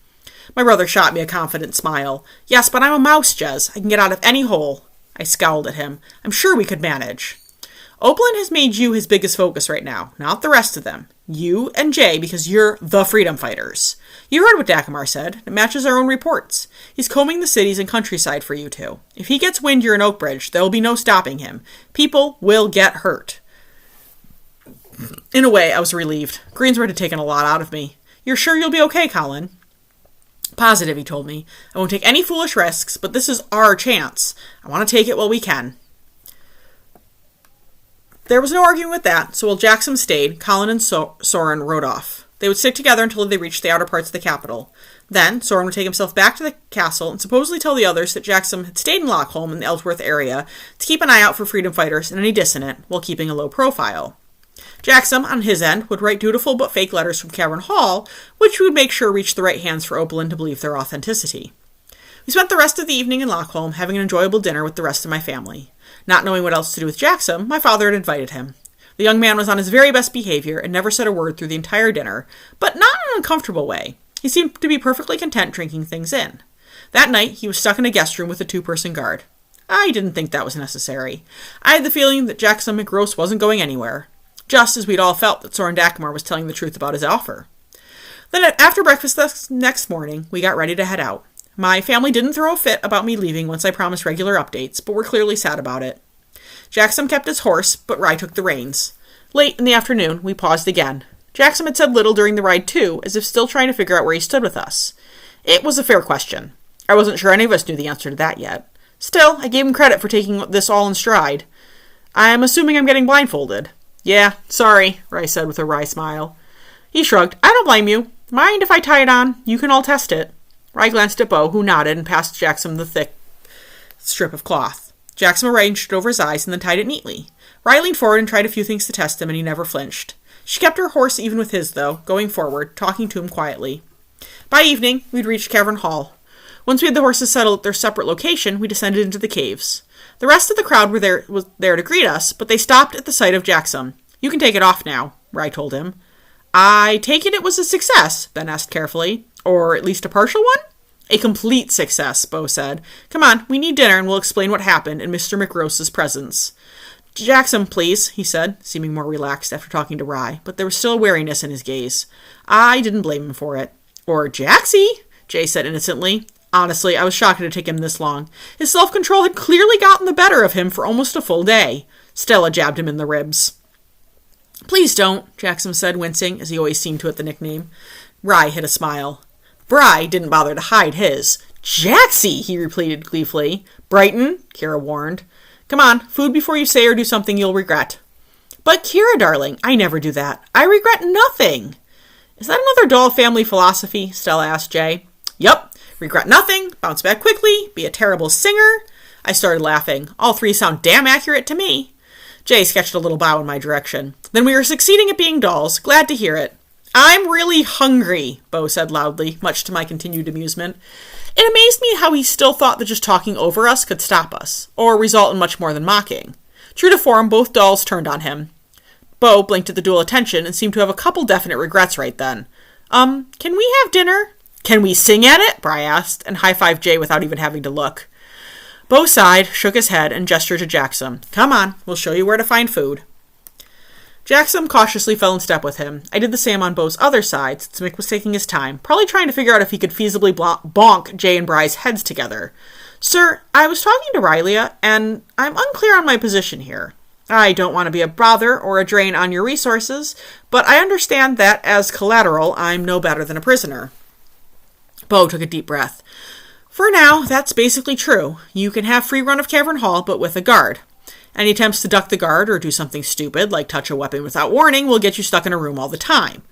My brother shot me a confident smile. Yes, but I'm a mouse, Jez. I can get out of any hole. I scowled at him. I'm sure we could manage. Oakland has made you his biggest focus right now, not the rest of them. You and Jay, because you're the freedom fighters. You heard what Dagmar said. It matches our own reports. He's combing the cities and countryside for you two. If he gets wind you're in Oakbridge, there will be no stopping him. People will get hurt. In a way, I was relieved. Greensword had taken a lot out of me. You're sure you'll be okay, Colin? Positive, he told me. I won't take any foolish risks, but this is our chance. I want to take it while we can. There was no arguing with that, so while Jackson stayed, Colin and Soren rode off. They would stick together until they reached the outer parts of the capital. Then, Soren would take himself back to the castle and supposedly tell the others that Jackson had stayed in Lockholm in the Ellsworth area to keep an eye out for freedom fighters and any dissonant, while keeping a low profile. Jackson, on his end, would write dutiful but fake letters from Cavern Hall, which would make sure reached the right hands for Opalyn to believe their authenticity. We spent the rest of the evening in Lockholm, having an enjoyable dinner with the rest of my family. Not knowing what else to do with Jackson, my father had invited him. The young man was on his very best behavior and never said a word through the entire dinner, but not in an uncomfortable way. He seemed to be perfectly content drinking things in. That night, he was stuck in a guest room with a 2-person guard. I didn't think that was necessary. I had the feeling that Jackson McGross wasn't going anywhere, just as we'd all felt that Soren Dagmar was telling the truth about his offer. Then after breakfast the next morning, we got ready to head out. My family didn't throw a fit about me leaving once I promised regular updates, but were clearly sad about it. Jackson kept his horse, but Rye took the reins. Late in the afternoon, we paused again. Jackson had said little during the ride too, as if still trying to figure out where he stood with us. It was a fair question. I wasn't sure any of us knew the answer to that yet. Still, I gave him credit for taking this all in stride. I'm assuming I'm getting blindfolded. Yeah, sorry, Rye said with a wry smile. He shrugged. I don't blame you. Mind if I tie it on? You can all test it. Rye glanced at Bo, who nodded and passed Jackson the thick strip of cloth. Jackson arranged it over his eyes and then tied it neatly. Rye leaned forward and tried a few things to test him, and he never flinched. She kept her horse even with his, though, going forward, talking to him quietly. By evening, we'd reached Cavern Hall. Once we had the horses settled at their separate location, we descended into the caves. The rest of the crowd was there to greet us, but they stopped at the sight of Jackson. You can take it off now, Rye told him. I take it was a success, Ben asked carefully. Or at least a partial one? A complete success, Bo said. Come on, we need dinner and we'll explain what happened in Mr. McGross's presence. Jackson, please, he said, seeming more relaxed after talking to Rye, but there was still a wariness in his gaze. I didn't blame him for it. Or Jaxie, Jay said innocently. Honestly, I was shocked it had taken him this long. His self-control had clearly gotten the better of him for almost a full day. Stella jabbed him in the ribs. Please don't, Jackson said, wincing, as he always seemed to at the nickname. Rye hid a smile. Bry didn't bother to hide his. Jaxie, he repeated gleefully. Brighton, Kira warned. Come on, food before you say or do something you'll regret. But Kira, darling, I never do that. I regret nothing. Is that another dull family philosophy? Stella asked Jay. Yup. Regret nothing, bounce back quickly, be a terrible singer. I started laughing. All three sound damn accurate to me. Jay sketched a little bow in my direction. Then we were succeeding at being dolls. Glad to hear it. I'm really hungry, Bo said loudly, much to my continued amusement. It amazed me how he still thought that just talking over us could stop us, or result in much more than mocking. True to form, both dolls turned on him. Bo blinked at the dual attention and seemed to have a couple definite regrets right then. Can we have dinner? Can we sing at it? Bry asked, and high-fived Jay without even having to look. Bo sighed, shook his head, and gestured to Jackson. Come on, we'll show you where to find food. Jackson cautiously fell in step with him. I did the same on Bo's other side, since Mick was taking his time, probably trying to figure out if he could feasibly bonk Jay and Bry's heads together. Sir, I was talking to Rylia, and I'm unclear on my position here. I don't want to be a bother or a drain on your resources, but I understand that, as collateral, I'm no better than a prisoner. Bo took a deep breath. For now, that's basically true. You can have free run of Cavern Hall, but with a guard. Any attempts to duck the guard or do something stupid, like touch a weapon without warning, will get you stuck in a room all the time.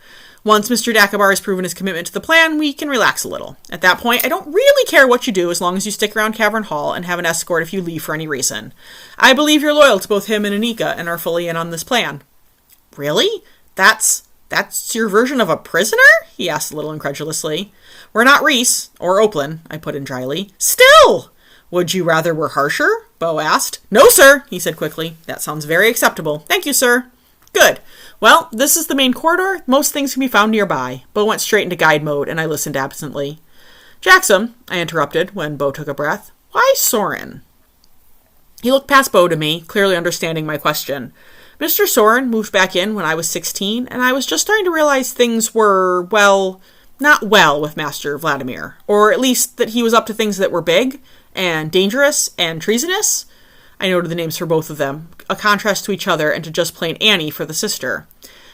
Once Mr. Dakabar has proven his commitment to the plan, we can relax a little. At that point, I don't really care what you do as long as you stick around Cavern Hall and have an escort if you leave for any reason. I believe you're loyal to both him and Anika and are fully in on this plan. Really? That's your version of a prisoner? He asked a little incredulously. We're not Reese, or Opalyn, I put in dryly. Still! Would you rather we're harsher? Bo asked. No, sir, he said quickly. That sounds very acceptable. Thank you, sir. Good. Well, this is the main corridor. Most things can be found nearby. Bo went straight into guide mode, and I listened absently. Jackson, I interrupted when Bo took a breath. Why Soren? He looked past Bo to me, clearly understanding my question. Mr. Soren moved back in when I was 16, and I was just starting to realize things were, well, not well with Master Vladimir, or at least that he was up to things that were big and dangerous and treasonous. I noted the names for both of them, a contrast to each other and to just plain Annie for the sister.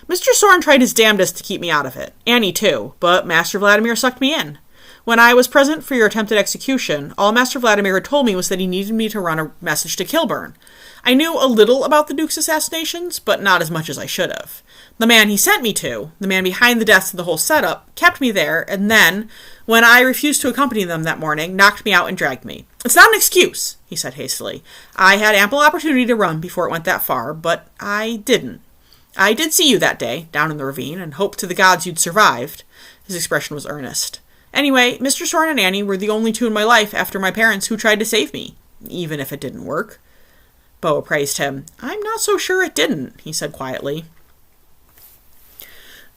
Mr. Soren tried his damnedest to keep me out of it. Annie, too, but Master Vladimir sucked me in. When I was present for your attempted execution, all Master Vladimir had told me was that he needed me to run a message to Kilburn. I knew a little about the Duke's assassinations, but not as much as I should have. The man he sent me to, the man behind the deaths of the whole setup, kept me there, and then, when I refused to accompany them that morning, knocked me out and dragged me. It's not an excuse, he said hastily. I had ample opportunity to run before it went that far, but I didn't. I did see you that day, down in the ravine, and hoped to the gods you'd survived. His expression was earnest. Anyway, Mr. Soren and Annie were the only two in my life after my parents who tried to save me, even if it didn't work. Bo praised him. I'm not so sure it didn't, he said quietly.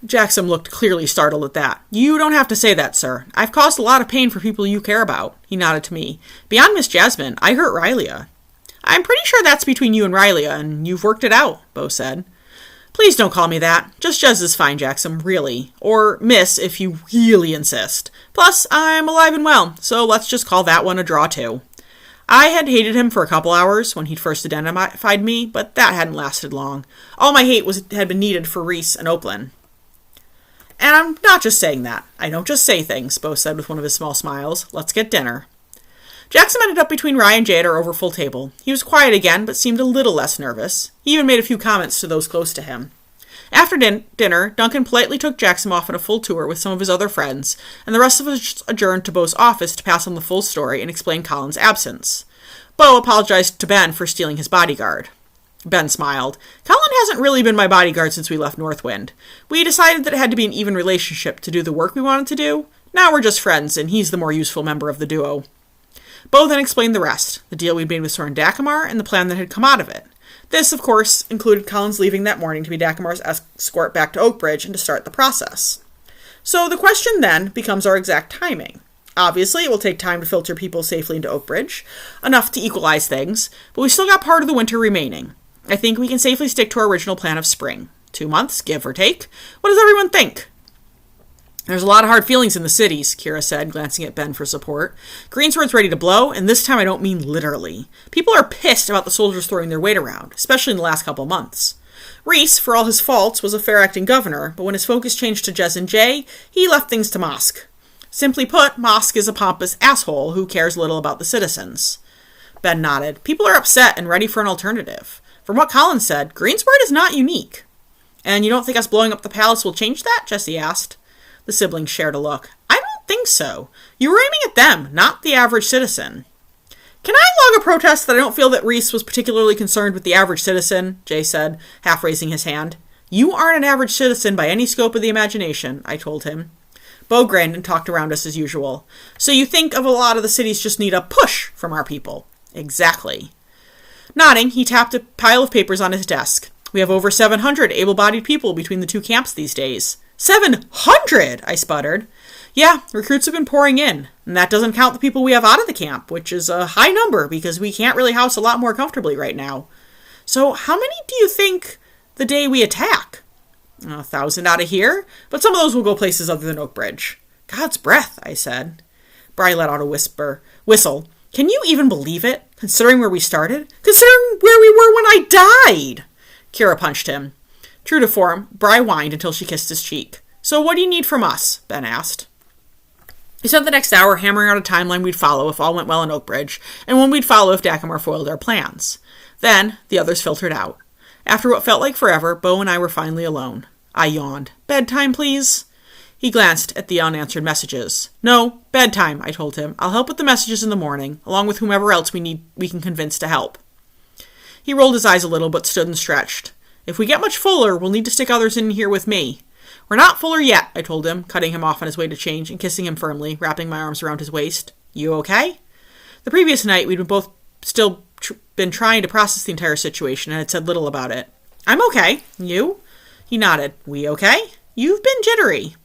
Jackson looked clearly startled at that. You don't have to say that, sir. I've caused a lot of pain for people you care about. He nodded to me. Beyond Miss Jasmine, I hurt Rylia. I'm pretty sure that's between you and Rylia, and you've worked it out, Bo said. Please don't call me that. Just Jez is fine, Jackson, really. Or Miss, if you really insist. Plus, I'm alive and well, so let's just call that one a draw, too. I had hated him for a couple hours when he'd first identified me, but that hadn't lasted long. All my hate had been needed for Reese and Oplin. And I'm not just saying that. I don't just say things, Bo said with one of his small smiles. Let's get dinner. Jackson ended up between Rye and Jay at our over full table. He was quiet again, but seemed a little less nervous. He even made a few comments to those close to him. After dinner, Duncan politely took Jackson off on a full tour with some of his other friends, and the rest of us adjourned to Bo's office to pass on the full story and explain Colin's absence. Bo apologized to Ben for stealing his bodyguard. Ben smiled. Colin hasn't really been my bodyguard since we left Northwind. We decided that it had to be an even relationship to do the work we wanted to do. Now we're just friends, and he's the more useful member of the duo. Bo then explained the rest, the deal we'd made with Soren Dakamar and the plan that had come out of it. This, of course, included Colin's leaving that morning to be Dakamar's escort back to Oakbridge and to start the process. So the question then becomes our exact timing. Obviously, it will take time to filter people safely into Oakbridge, enough to equalize things, but we still got part of the winter remaining. I think we can safely stick to our original plan of spring. 2 months, give or take. What does everyone think? There's a lot of hard feelings in the cities, Kira said, glancing at Ben for support. Greensword's ready to blow, and this time I don't mean literally. People are pissed about the soldiers throwing their weight around, especially in the last couple months. Reese, for all his faults, was a fair-acting governor, but when his focus changed to Jez and Jay, he left things to Mosk. Simply put, Mosk is a pompous asshole who cares little about the citizens. Ben nodded. People are upset and ready for an alternative. From what Colin said, Greensword is not unique. And you don't think us blowing up the palace will change that? Jesse asked. The siblings shared a look. I don't think so. You were aiming at them, not the average citizen. Can I log a protest that I don't feel that Reese was particularly concerned with the average citizen? Jay said, half raising his hand. You aren't an average citizen by any scope of the imagination, I told him. Bo grinned and talked around us as usual. So you think of a lot of the cities just need a push from our people? Exactly. Nodding, he tapped a pile of papers on his desk. We have over 700 able-bodied people between the two camps these days. 700! I sputtered. Yeah, recruits have been pouring in, and that doesn't count the people we have out of the camp, which is a high number because we can't really house a lot more comfortably right now. So how many do you think the day we attack? 1,000 out of here, but some of those will go places other than Oakbridge. God's breath, I said. Bri let out a whistle. Can you even believe it, considering where we started? Considering where we were when I died! Kira punched him. True to form, Bri whined until she kissed his cheek. So what do you need from us? Ben asked. We spent the next hour hammering out a timeline we'd follow if all went well in Oakbridge, and one we'd follow if Dakamar foiled our plans. Then, the others filtered out. After what felt like forever, Bo and I were finally alone. I yawned. Bedtime, please? He glanced at the unanswered messages. No, bedtime, I told him. I'll help with the messages in the morning, along with whomever else we can convince to help. He rolled his eyes a little, but stood and stretched. If we get much fuller, we'll need to stick others in here with me. We're not fuller yet, I told him, cutting him off on his way to change and kissing him firmly, wrapping my arms around his waist. You okay? The previous night, we'd both still been trying to process the entire situation and had said little about it. I'm okay. You? He nodded. We okay? You've been jittery.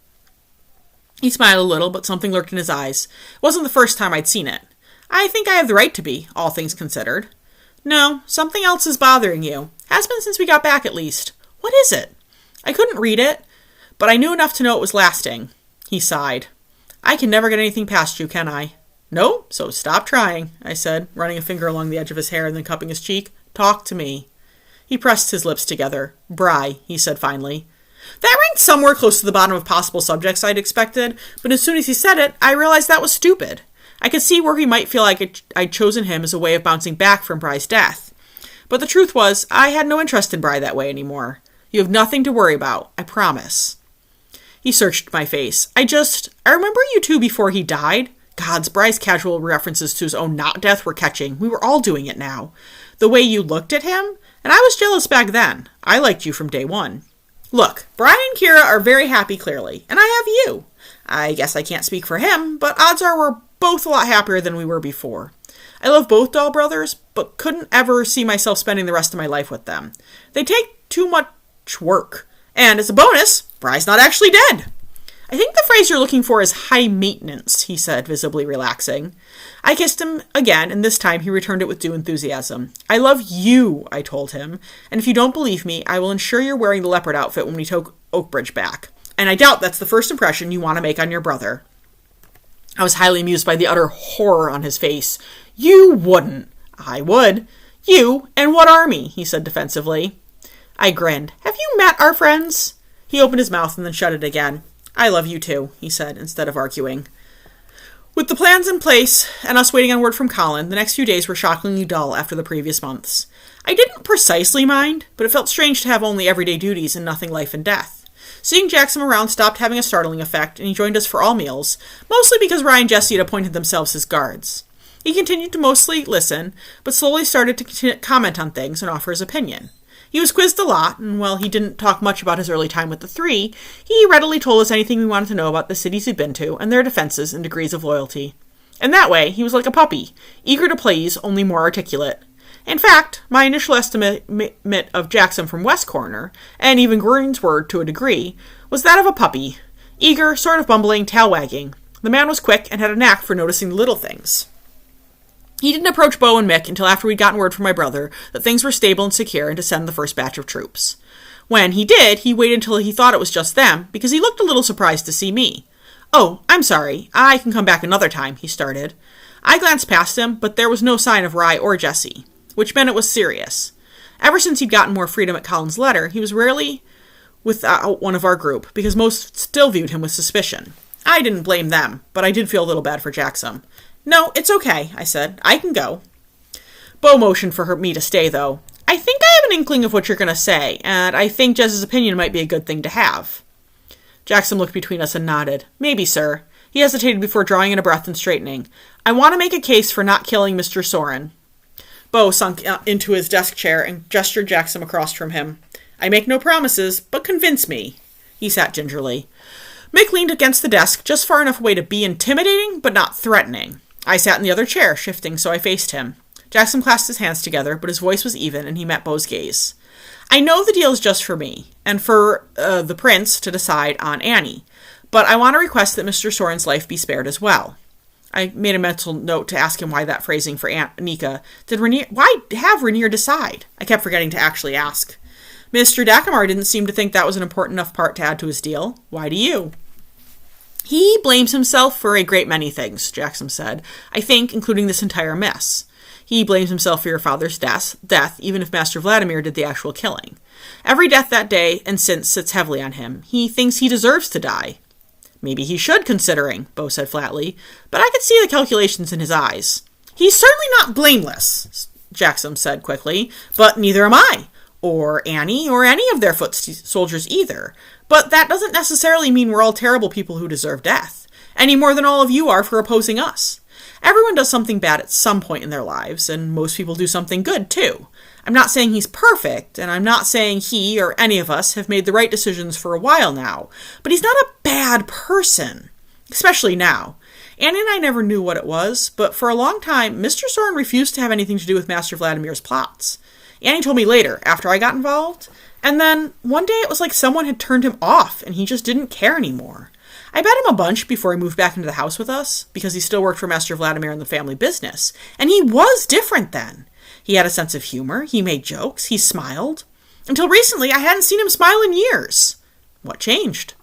He smiled a little, but something lurked in his eyes. It wasn't the first time I'd seen it. I think I have the right to be, all things considered. No, something else is bothering you. Has been since we got back, at least. What is it? I couldn't read it, but I knew enough to know it was lasting. He sighed. I can never get anything past you, can I? No, so stop trying, I said, running a finger along the edge of his hair and then cupping his cheek. Talk to me. He pressed his lips together. Bri, he said finally. That ranked somewhere close to the bottom of possible subjects I'd expected, but as soon as he said it, I realized that was stupid. I could see where he might feel like I'd chosen him as a way of bouncing back from Bri's death. But the truth was, I had no interest in Bri that way anymore. You have nothing to worry about, I promise. He searched my face. I remember you two before he died. Gods, Bri's casual references to his own not death were catching. We were all doing it now. The way you looked at him, and I was jealous back then. I liked you from day one. Look, Brian and Kira are very happy, clearly, and I have you. I guess I can't speak for him, but odds are we're both a lot happier than we were before. I love both doll brothers, but couldn't ever see myself spending the rest of my life with them. They take too much work. And as a bonus, Bri's not actually dead. I think the phrase you're looking for is high maintenance, he said, visibly relaxing. I kissed him again, and this time he returned it with due enthusiasm. I love you, I told him, and if you don't believe me, I will ensure you're wearing the leopard outfit when we take Oakbridge back. And I doubt that's the first impression you want to make on your brother. I was highly amused by the utter horror on his face. You wouldn't. I would. You, and what army? He said defensively. I grinned. Have you met our friends? He opened his mouth and then shut it again. I love you too, he said, instead of arguing. With the plans in place and us waiting on word from Colin, the next few days were shockingly dull after the previous months. I didn't precisely mind, but it felt strange to have only everyday duties and nothing life and death. Seeing Jackson around stopped having a startling effect, and he joined us for all meals, mostly because Ryan and Jesse had appointed themselves his guards. He continued to mostly listen, but slowly started to comment on things and offer his opinion. He was quizzed a lot, and while he didn't talk much about his early time with the three, he readily told us anything we wanted to know about the cities he'd been to and their defenses and degrees of loyalty. In that way, he was like a puppy, eager to please, only more articulate. In fact, my initial estimate of Jackson from West Corner, and even Green's word to a degree, was that of a puppy. Eager, sort of bumbling, tail wagging. The man was quick and had a knack for noticing little things. He didn't approach Bo and Mick until after we'd gotten word from my brother that things were stable and secure and to send the first batch of troops. When he did, he waited until he thought it was just them, because he looked a little surprised to see me. Oh, I'm sorry. I can come back another time, he started. I glanced past him, but there was no sign of Rye or Jesse, which meant it was serious. Ever since he'd gotten more freedom at Colin's letter, he was rarely without one of our group, because most still viewed him with suspicion. I didn't blame them, but I did feel a little bad for Jackson. No, it's okay, I said. I can go. Bo motioned for me to stay, though. I think I have an inkling of what you're going to say, and I think Jez's opinion might be a good thing to have. Jackson looked between us and nodded. Maybe, sir. He hesitated before drawing in a breath and straightening. I want to make a case for not killing Mr. Soren. Bo sunk into his desk chair and gestured Jackson across from him. I make no promises, but convince me. He sat gingerly. Mick leaned against the desk, just far enough away to be intimidating, but not threatening. I sat in the other chair, shifting, so I faced him. Jackson clasped his hands together, but his voice was even, and he met Bo's gaze. I know the deal is just for me, and for the prince to decide on Annie, but I want to request that Mr. Soren's life be spared as well. I made a mental note to ask him why that phrasing for Aunt Nika. Why have Rainier decide? I kept forgetting to actually ask. Mr. Dacamar didn't seem to think that was an important enough part to add to his deal. Why do you? He blames himself for a great many things, Jackson said, I think including this entire mess. He blames himself for your father's death, even if Master Vladimir did the actual killing. Every death that day and since sits heavily on him. He thinks he deserves to die. Maybe he should, considering, Bo said flatly, but I could see the calculations in his eyes. He's certainly not blameless, Jackson said quickly, but neither am I, or Annie, or any of their foot soldiers either. But that doesn't necessarily mean we're all terrible people who deserve death, any more than all of you are for opposing us. Everyone does something bad at some point in their lives, and most people do something good, too. I'm not saying he's perfect, and I'm not saying he or any of us have made the right decisions for a while now, but he's not a bad person, especially now. Annie and I never knew what it was, but for a long time, Mr. Soren refused to have anything to do with Master Vladimir's plots. Annie told me later, after I got involved, and then one day it was like someone had turned him off, and he just didn't care anymore. I bet him a bunch before he moved back into the house with us, because he still worked for Master Vladimir in the family business, and he was different then. He had a sense of humor, he made jokes, he smiled. Until recently, I hadn't seen him smile in years. What changed?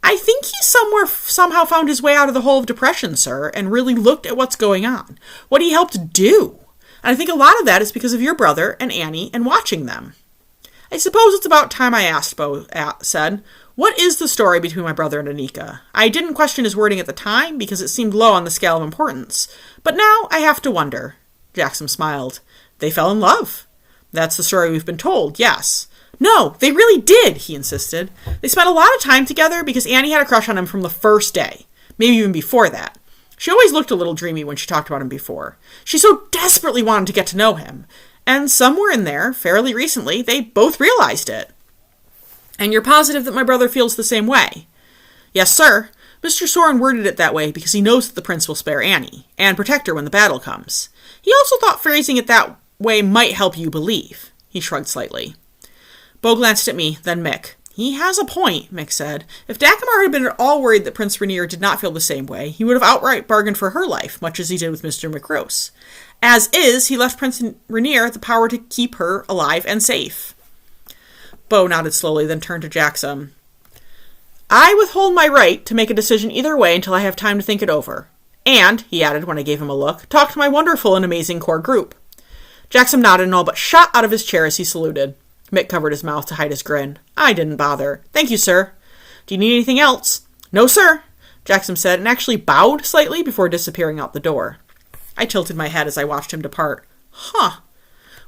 I think he somehow found his way out of the hole of depression, sir, and really looked at what's going on, what he helped do. And I think a lot of that is because of your brother and Annie and watching them. I suppose it's about time I asked, Bo said. What is the story between my brother and Anika? I didn't question his wording at the time because it seemed low on the scale of importance. But now I have to wonder. Jackson smiled. They fell in love. That's the story we've been told, yes. No, they really did, he insisted. They spent a lot of time together because Annie had a crush on him from the first day. Maybe even before that. She always looked a little dreamy when she talked about him before. She so desperately wanted to get to know him. And somewhere in there, fairly recently, they both realized it. And you're positive that my brother feels the same way? Yes, sir. Mr. Soren worded it that way because he knows that the prince will spare Annie, and protect her when the battle comes. He also thought phrasing it that way might help you believe. He shrugged slightly. Bo glanced at me, then Mick. He has a point, Mick said. If Dagmar had been at all worried that Prince Rainier did not feel the same way, he would have outright bargained for her life, much as he did with Mr. McRose. As is, he left Prince Rainier the power to keep her alive and safe. Bo nodded slowly, then turned to Jackson. I withhold my right to make a decision either way until I have time to think it over. And, he added when I gave him a look, talk to my wonderful and amazing core group. Jackson nodded and all but shot out of his chair as he saluted. Mick covered his mouth to hide his grin. I didn't bother. Thank you, sir. Do you need anything else? No, sir, Jackson said, and actually bowed slightly before disappearing out the door. I tilted my head as I watched him depart. Huh.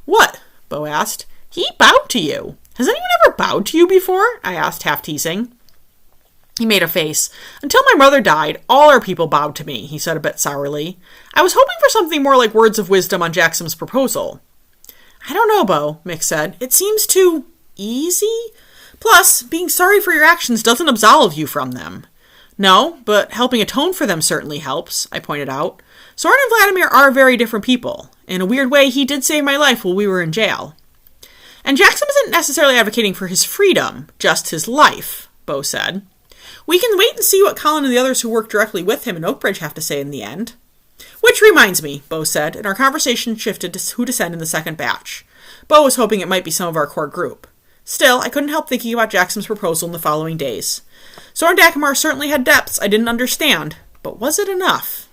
What? Bo asked. He bowed to you. Has anyone ever bowed to you before? I asked, half teasing. He made a face. Until my mother died, all our people bowed to me, he said a bit sourly. I was hoping for something more like words of wisdom on Jackson's proposal. I don't know, Bo, Mick said. It seems too easy. Plus, being sorry for your actions doesn't absolve you from them. No, but helping atone for them certainly helps, I pointed out. Soren and Vladimir are very different people. In a weird way, he did save my life while we were in jail. And Jackson isn't necessarily advocating for his freedom, just his life, Bo said. We can wait and see what Colin and the others who work directly with him in Oakbridge have to say in the end. Which reminds me, Bo said, and our conversation shifted to who to send in the second batch. Bo was hoping it might be some of our core group. Still, I couldn't help thinking about Jackson's proposal in the following days. Soren Dagmar certainly had depths I didn't understand, but was it enough?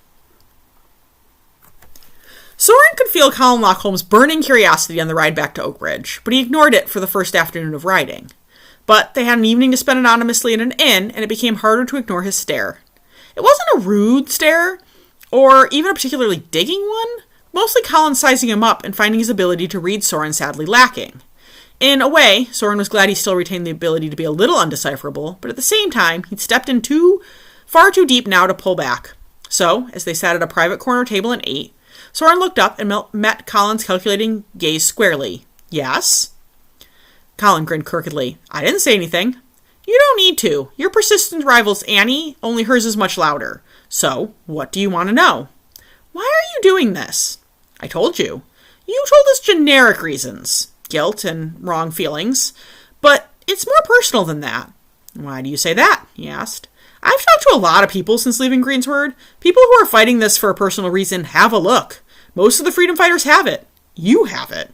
Soren could feel Colin Lockholm's burning curiosity on the ride back to Oakbridge, but he ignored it for the first afternoon of riding. But they had an evening to spend anonymously in an inn, and it became harder to ignore his stare. It wasn't a rude stare, or even a particularly digging one, mostly Colin sizing him up and finding his ability to read Soren sadly lacking. In a way, Soren was glad he still retained the ability to be a little undecipherable, but at the same time, he'd stepped in far too deep now to pull back. So, as they sat at a private corner table and ate, Soren looked up and met Colin's calculating gaze squarely. Yes? Colin grinned crookedly. I didn't say anything. You don't need to. Your persistent rival's Annie, only hers is much louder. So, what do you want to know? Why are you doing this? I told you. You told us generic reasons. Guilt and wrong feelings. But it's more personal than that. Why do you say that? He asked. I've talked to a lot of people since leaving Greensward. People who are fighting this for a personal reason have a look. Most of the freedom fighters have it. You have it.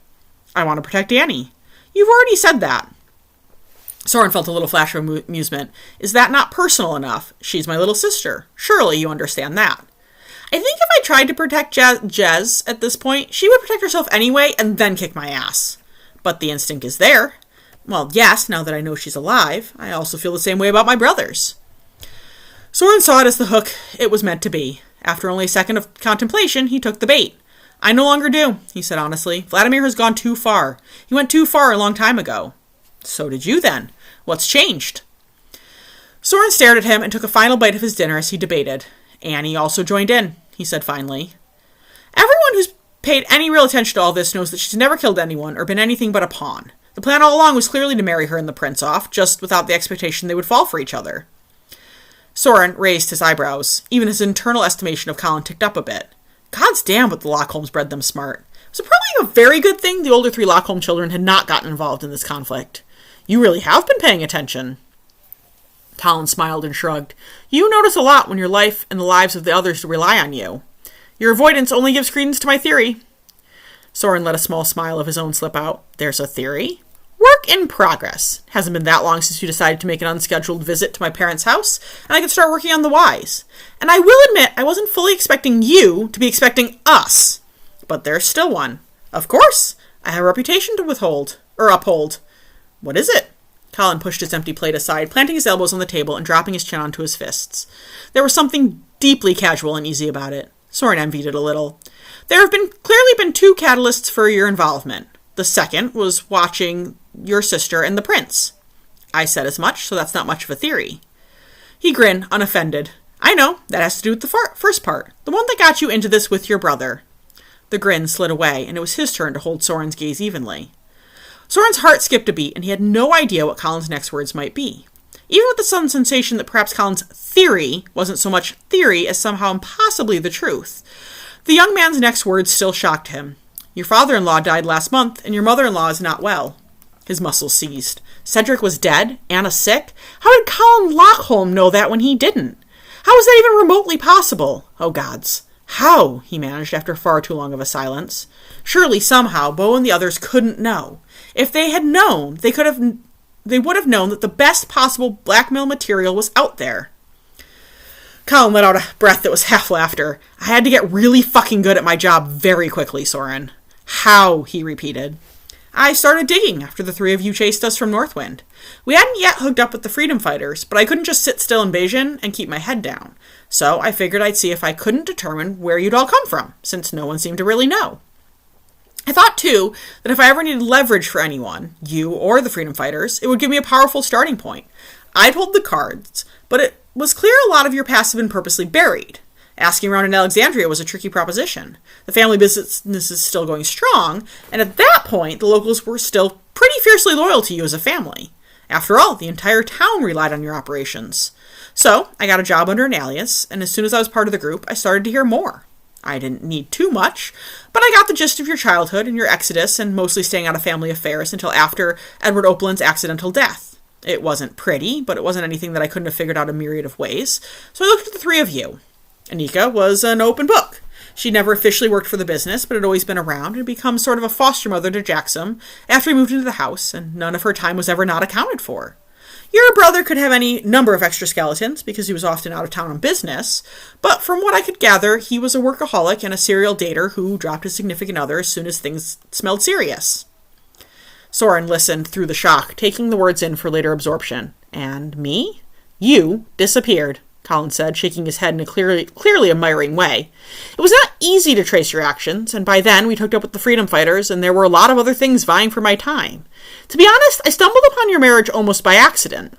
I want to protect Annie. You've already said that. Soren felt a little flash of amusement. Is that not personal enough? She's my little sister. Surely you understand that. I think if I tried to protect Jez at this point, she would protect herself anyway and then kick my ass. But the instinct is there. Well, yes, now that I know she's alive. I also feel the same way about my brothers. Soren saw it as the hook it was meant to be. After only a second of contemplation, he took the bait. I no longer do, he said honestly. Vladimir has gone too far. He went too far a long time ago. So did you then. What's changed? Soren stared at him and took a final bite of his dinner as he debated. Annie also joined in, he said finally. Everyone who's paid any real attention to all this knows that she's never killed anyone or been anything but a pawn. The plan all along was clearly to marry her and the prince off, just without the expectation they would fall for each other. Soren raised his eyebrows. Even his internal estimation of Colin ticked up a bit. God's damn, but the Lockholms bred them smart. It was probably a very good thing the older 3 Lockholm children had not gotten involved in this conflict. You really have been paying attention. Colin smiled and shrugged. You notice a lot when your life and the lives of the others rely on you. Your avoidance only gives credence to my theory. Soren let a small smile of his own slip out. There's a theory? Work in progress. Hasn't been that long since you decided to make an unscheduled visit to my parents' house, and I could start working on the whys. And I will admit, I wasn't fully expecting you to be expecting us. But there's still one. Of course. I have a reputation to uphold. What is it? Colin pushed his empty plate aside, planting his elbows on the table and dropping his chin onto his fists. There was something deeply casual and easy about it. Soren envied it a little. There have clearly been two catalysts for your involvement. The second was watching your sister and the prince. I said as much, so that's not much of a theory. He grinned, unoffended. I know, that has to do with the first part, the one that got you into this with your brother. The grin slid away, and it was his turn to hold Soren's gaze evenly. Soren's heart skipped a beat, and he had no idea what Colin's next words might be. Even with the sudden sensation that perhaps Colin's theory wasn't so much theory as somehow impossibly the truth, the young man's next words still shocked him. Your father-in-law died last month, and your mother-in-law is not well. His muscles seized. Cedric was dead? Anna sick? How did Colin Lockholm know that when he didn't? How was that even remotely possible? Oh, gods. How? He managed after far too long of a silence. Surely, somehow, Bo and the others couldn't know. If they had known, they would have known that the best possible blackmail material was out there. Colin let out a breath that was half laughter. I had to get really fucking good at my job very quickly, Soren. How? He repeated. I started digging after the three of you chased us from Northwind. We hadn't yet hooked up with the freedom fighters, but I couldn't just sit still in Beijing and keep my head down. So I figured I'd see if I couldn't determine where you'd all come from, since no one seemed to really know. I thought, too, that if I ever needed leverage for anyone, you or the freedom fighters, it would give me a powerful starting point. I'd hold the cards, but it was clear a lot of your past had been purposely buried. Asking around in Alexandria was a tricky proposition. The family business is still going strong, and at that point, the locals were still pretty fiercely loyal to you as a family. After all, the entire town relied on your operations. So, I got a job under an alias, and as soon as I was part of the group, I started to hear more. I didn't need too much, but I got the gist of your childhood and your exodus and mostly staying out of family affairs until after Edward Opeland's accidental death. It wasn't pretty, but it wasn't anything that I couldn't have figured out a myriad of ways, so I looked at the three of you. Anika was an open book. She'd never officially worked for the business, but had always been around and had become sort of a foster mother to Jackson after he moved into the house, and none of her time was ever not accounted for. Your brother could have any number of extra skeletons, because he was often out of town on business, but from what I could gather, he was a workaholic and a serial dater who dropped his significant other as soon as things smelled serious. Soren listened through the shock, taking the words in for later absorption. And me? You disappeared, Colin said, shaking his head in a clearly admiring way. It was not easy to trace your actions, and by then we'd hooked up with the freedom fighters, and there were a lot of other things vying for my time. To be honest, I stumbled upon your marriage almost by accident.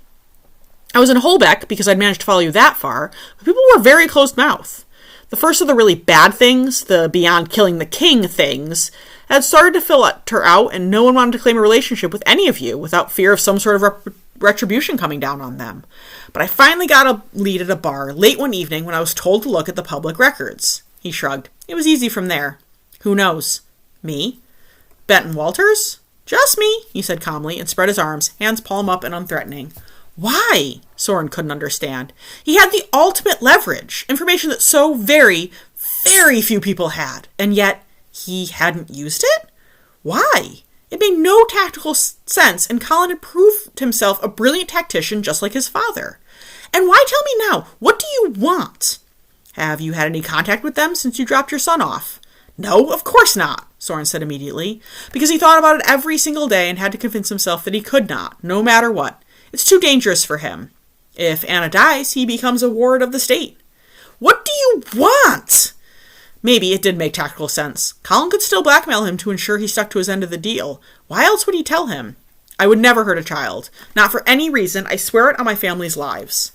I was in Holbeck because I'd managed to follow you that far, but people were very closed-mouthed. The first of the really bad things, the beyond killing the king things, had started to filter out, and no one wanted to claim a relationship with any of you without fear of some sort of retribution coming down on them. But I finally got a lead at a bar late one evening when I was told to look at the public records. He shrugged. It was easy from there. Who knows? Me? Benton Walters? Just me, he said calmly and spread his arms, hands palm up and unthreatening. Why? Soren couldn't understand. He had the ultimate leverage, information that so very, very few people had, and yet he hadn't used it? Why? It made no tactical sense, and Colin had proved himself a brilliant tactician just like his father. And why tell me now? What do you want? Have you had any contact with them since you dropped your son off? No, of course not, Soren said immediately, because he thought about it every single day and had to convince himself that he could not, no matter what. It's too dangerous for him. If Anna dies, he becomes a ward of the state. What do you want? Maybe it did make tactical sense. Colin could still blackmail him to ensure he stuck to his end of the deal. Why else would he tell him? I would never hurt a child. Not for any reason. I swear it on my family's lives.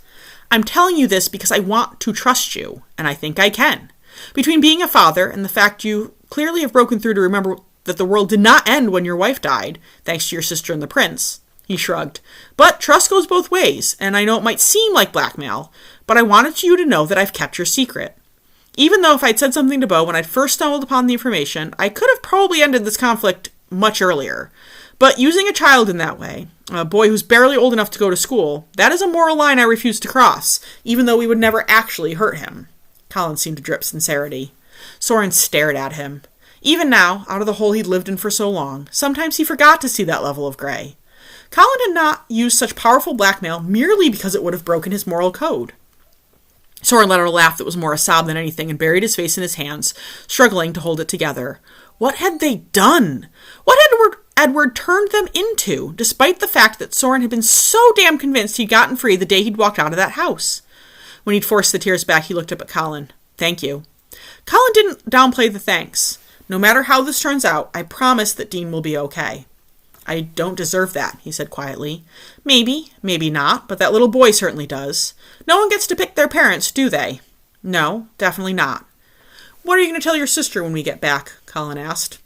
I'm telling you this because I want to trust you, and I think I can. Between being a father and the fact you clearly have broken through to remember that the world did not end when your wife died, thanks to your sister and the prince, he shrugged. But trust goes both ways, and I know it might seem like blackmail, but I wanted you to know that I've kept your secret. Even though if I'd said something to Bo when I'd first stumbled upon the information, I could have probably ended this conflict much earlier. But using a child in that way, a boy who's barely old enough to go to school, that is a moral line I refuse to cross, even though we would never actually hurt him. Colin seemed to drip sincerity. Soren stared at him. Even now, out of the hole he'd lived in for so long, sometimes he forgot to see that level of gray. Colin had not used such powerful blackmail merely because it would have broken his moral code. Soren let out a laugh that was more a sob than anything and buried his face in his hands, struggling to hold it together. What had they done? What had Edward turned them into, despite the fact that Soren had been so damn convinced he'd gotten free the day he'd walked out of that house? When he'd forced the tears back, he looked up at Colin. Thank you. Colin didn't downplay the thanks. No matter how this turns out, I promise that Dean will be okay. I don't deserve that, he said quietly. Maybe, maybe not, but that little boy certainly does. No one gets to pick their parents, do they? No, definitely not. What are you going to tell your sister when we get back? Colin asked.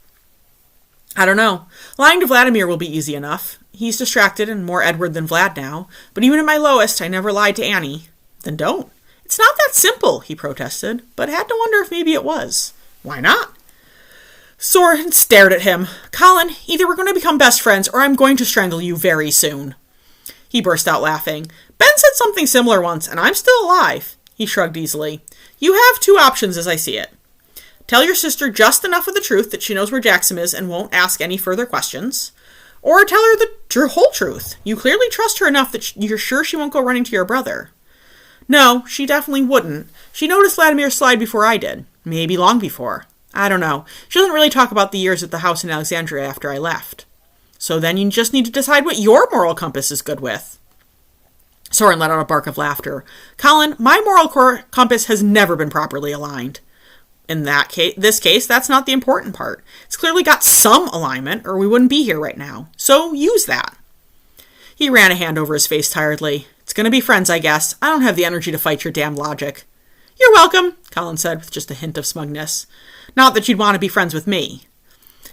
I don't know. Lying to Vladimir will be easy enough. He's distracted and more Edward than Vlad now, but even at my lowest, I never lied to Annie. Then don't. It's not that simple, he protested, but had to wonder if maybe it was. Why not? Soren stared at him. Colin, either we're going to become best friends or I'm going to strangle you very soon. He burst out laughing. Ben said something similar once, and I'm still alive. He shrugged easily. You have two options as I see it. Tell your sister just enough of the truth that she knows where Jackson is and won't ask any further questions. Or tell her the whole truth. You clearly trust her enough that you're sure she won't go running to your brother. No, she definitely wouldn't. She noticed Vladimir slide before I did. Maybe long before. I don't know. She doesn't really talk about the years at the house in Alexandria after I left. So then you just need to decide what your moral compass is good with. Soren let out a bark of laughter. Colin, my moral compass has never been properly aligned. In this case, that's not the important part. It's clearly got some alignment, or we wouldn't be here right now. So use that. He ran a hand over his face tiredly. It's going to be friends, I guess. I don't have the energy to fight your damn logic. You're welcome, Colin said with just a hint of smugness. Not that you'd want to be friends with me.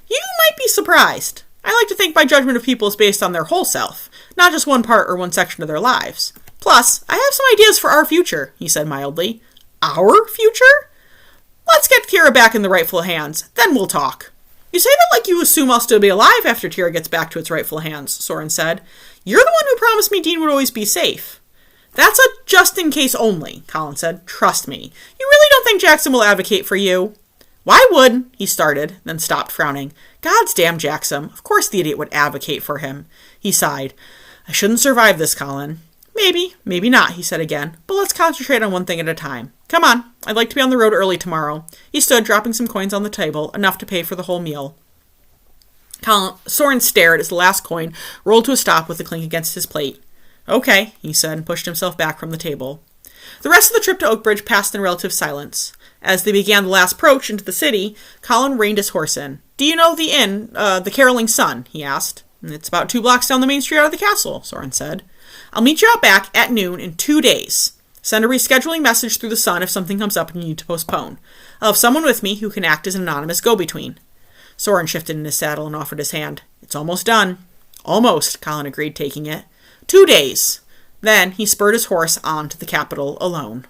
You might be surprised. I like to think my judgment of people is based on their whole self, not just one part or one section of their lives. Plus, I have some ideas for our future, he said mildly. Our future? Let's get Tira back in the rightful hands, then we'll talk. You say that like you assume I'll still be alive after Tira gets back to its rightful hands, Soren said. You're the one who promised me Dean would always be safe. That's a just in case only, Colin said. Trust me. You really don't think Jackson will advocate for you? Why would, he started, then stopped frowning. God's damn Jackson. Of course the idiot would advocate for him. He sighed. I shouldn't survive this, Colin. Maybe, maybe not, he said again. But let's concentrate on one thing at a time. Come on. I'd like to be on the road early tomorrow. He stood, dropping some coins on the table, enough to pay for the whole meal. Soren stared as the last coin rolled to a stop with a clink against his plate. Okay, he said, and pushed himself back from the table. The rest of the trip to Oakbridge passed in relative silence. As they began the last approach into the city, Colin reined his horse in. Do you know the inn, the Caroling Sun? He asked. It's about 2 blocks down the main street out of the castle, Soren said. I'll meet you out back at noon in 2 days. Send a rescheduling message through the Sun if something comes up and you need to postpone. I'll have someone with me who can act as an anonymous go-between. Soren shifted in his saddle and offered his hand. It's almost done. Almost, Colin agreed, taking it. 2 days. Then he spurred his horse on to the capital alone.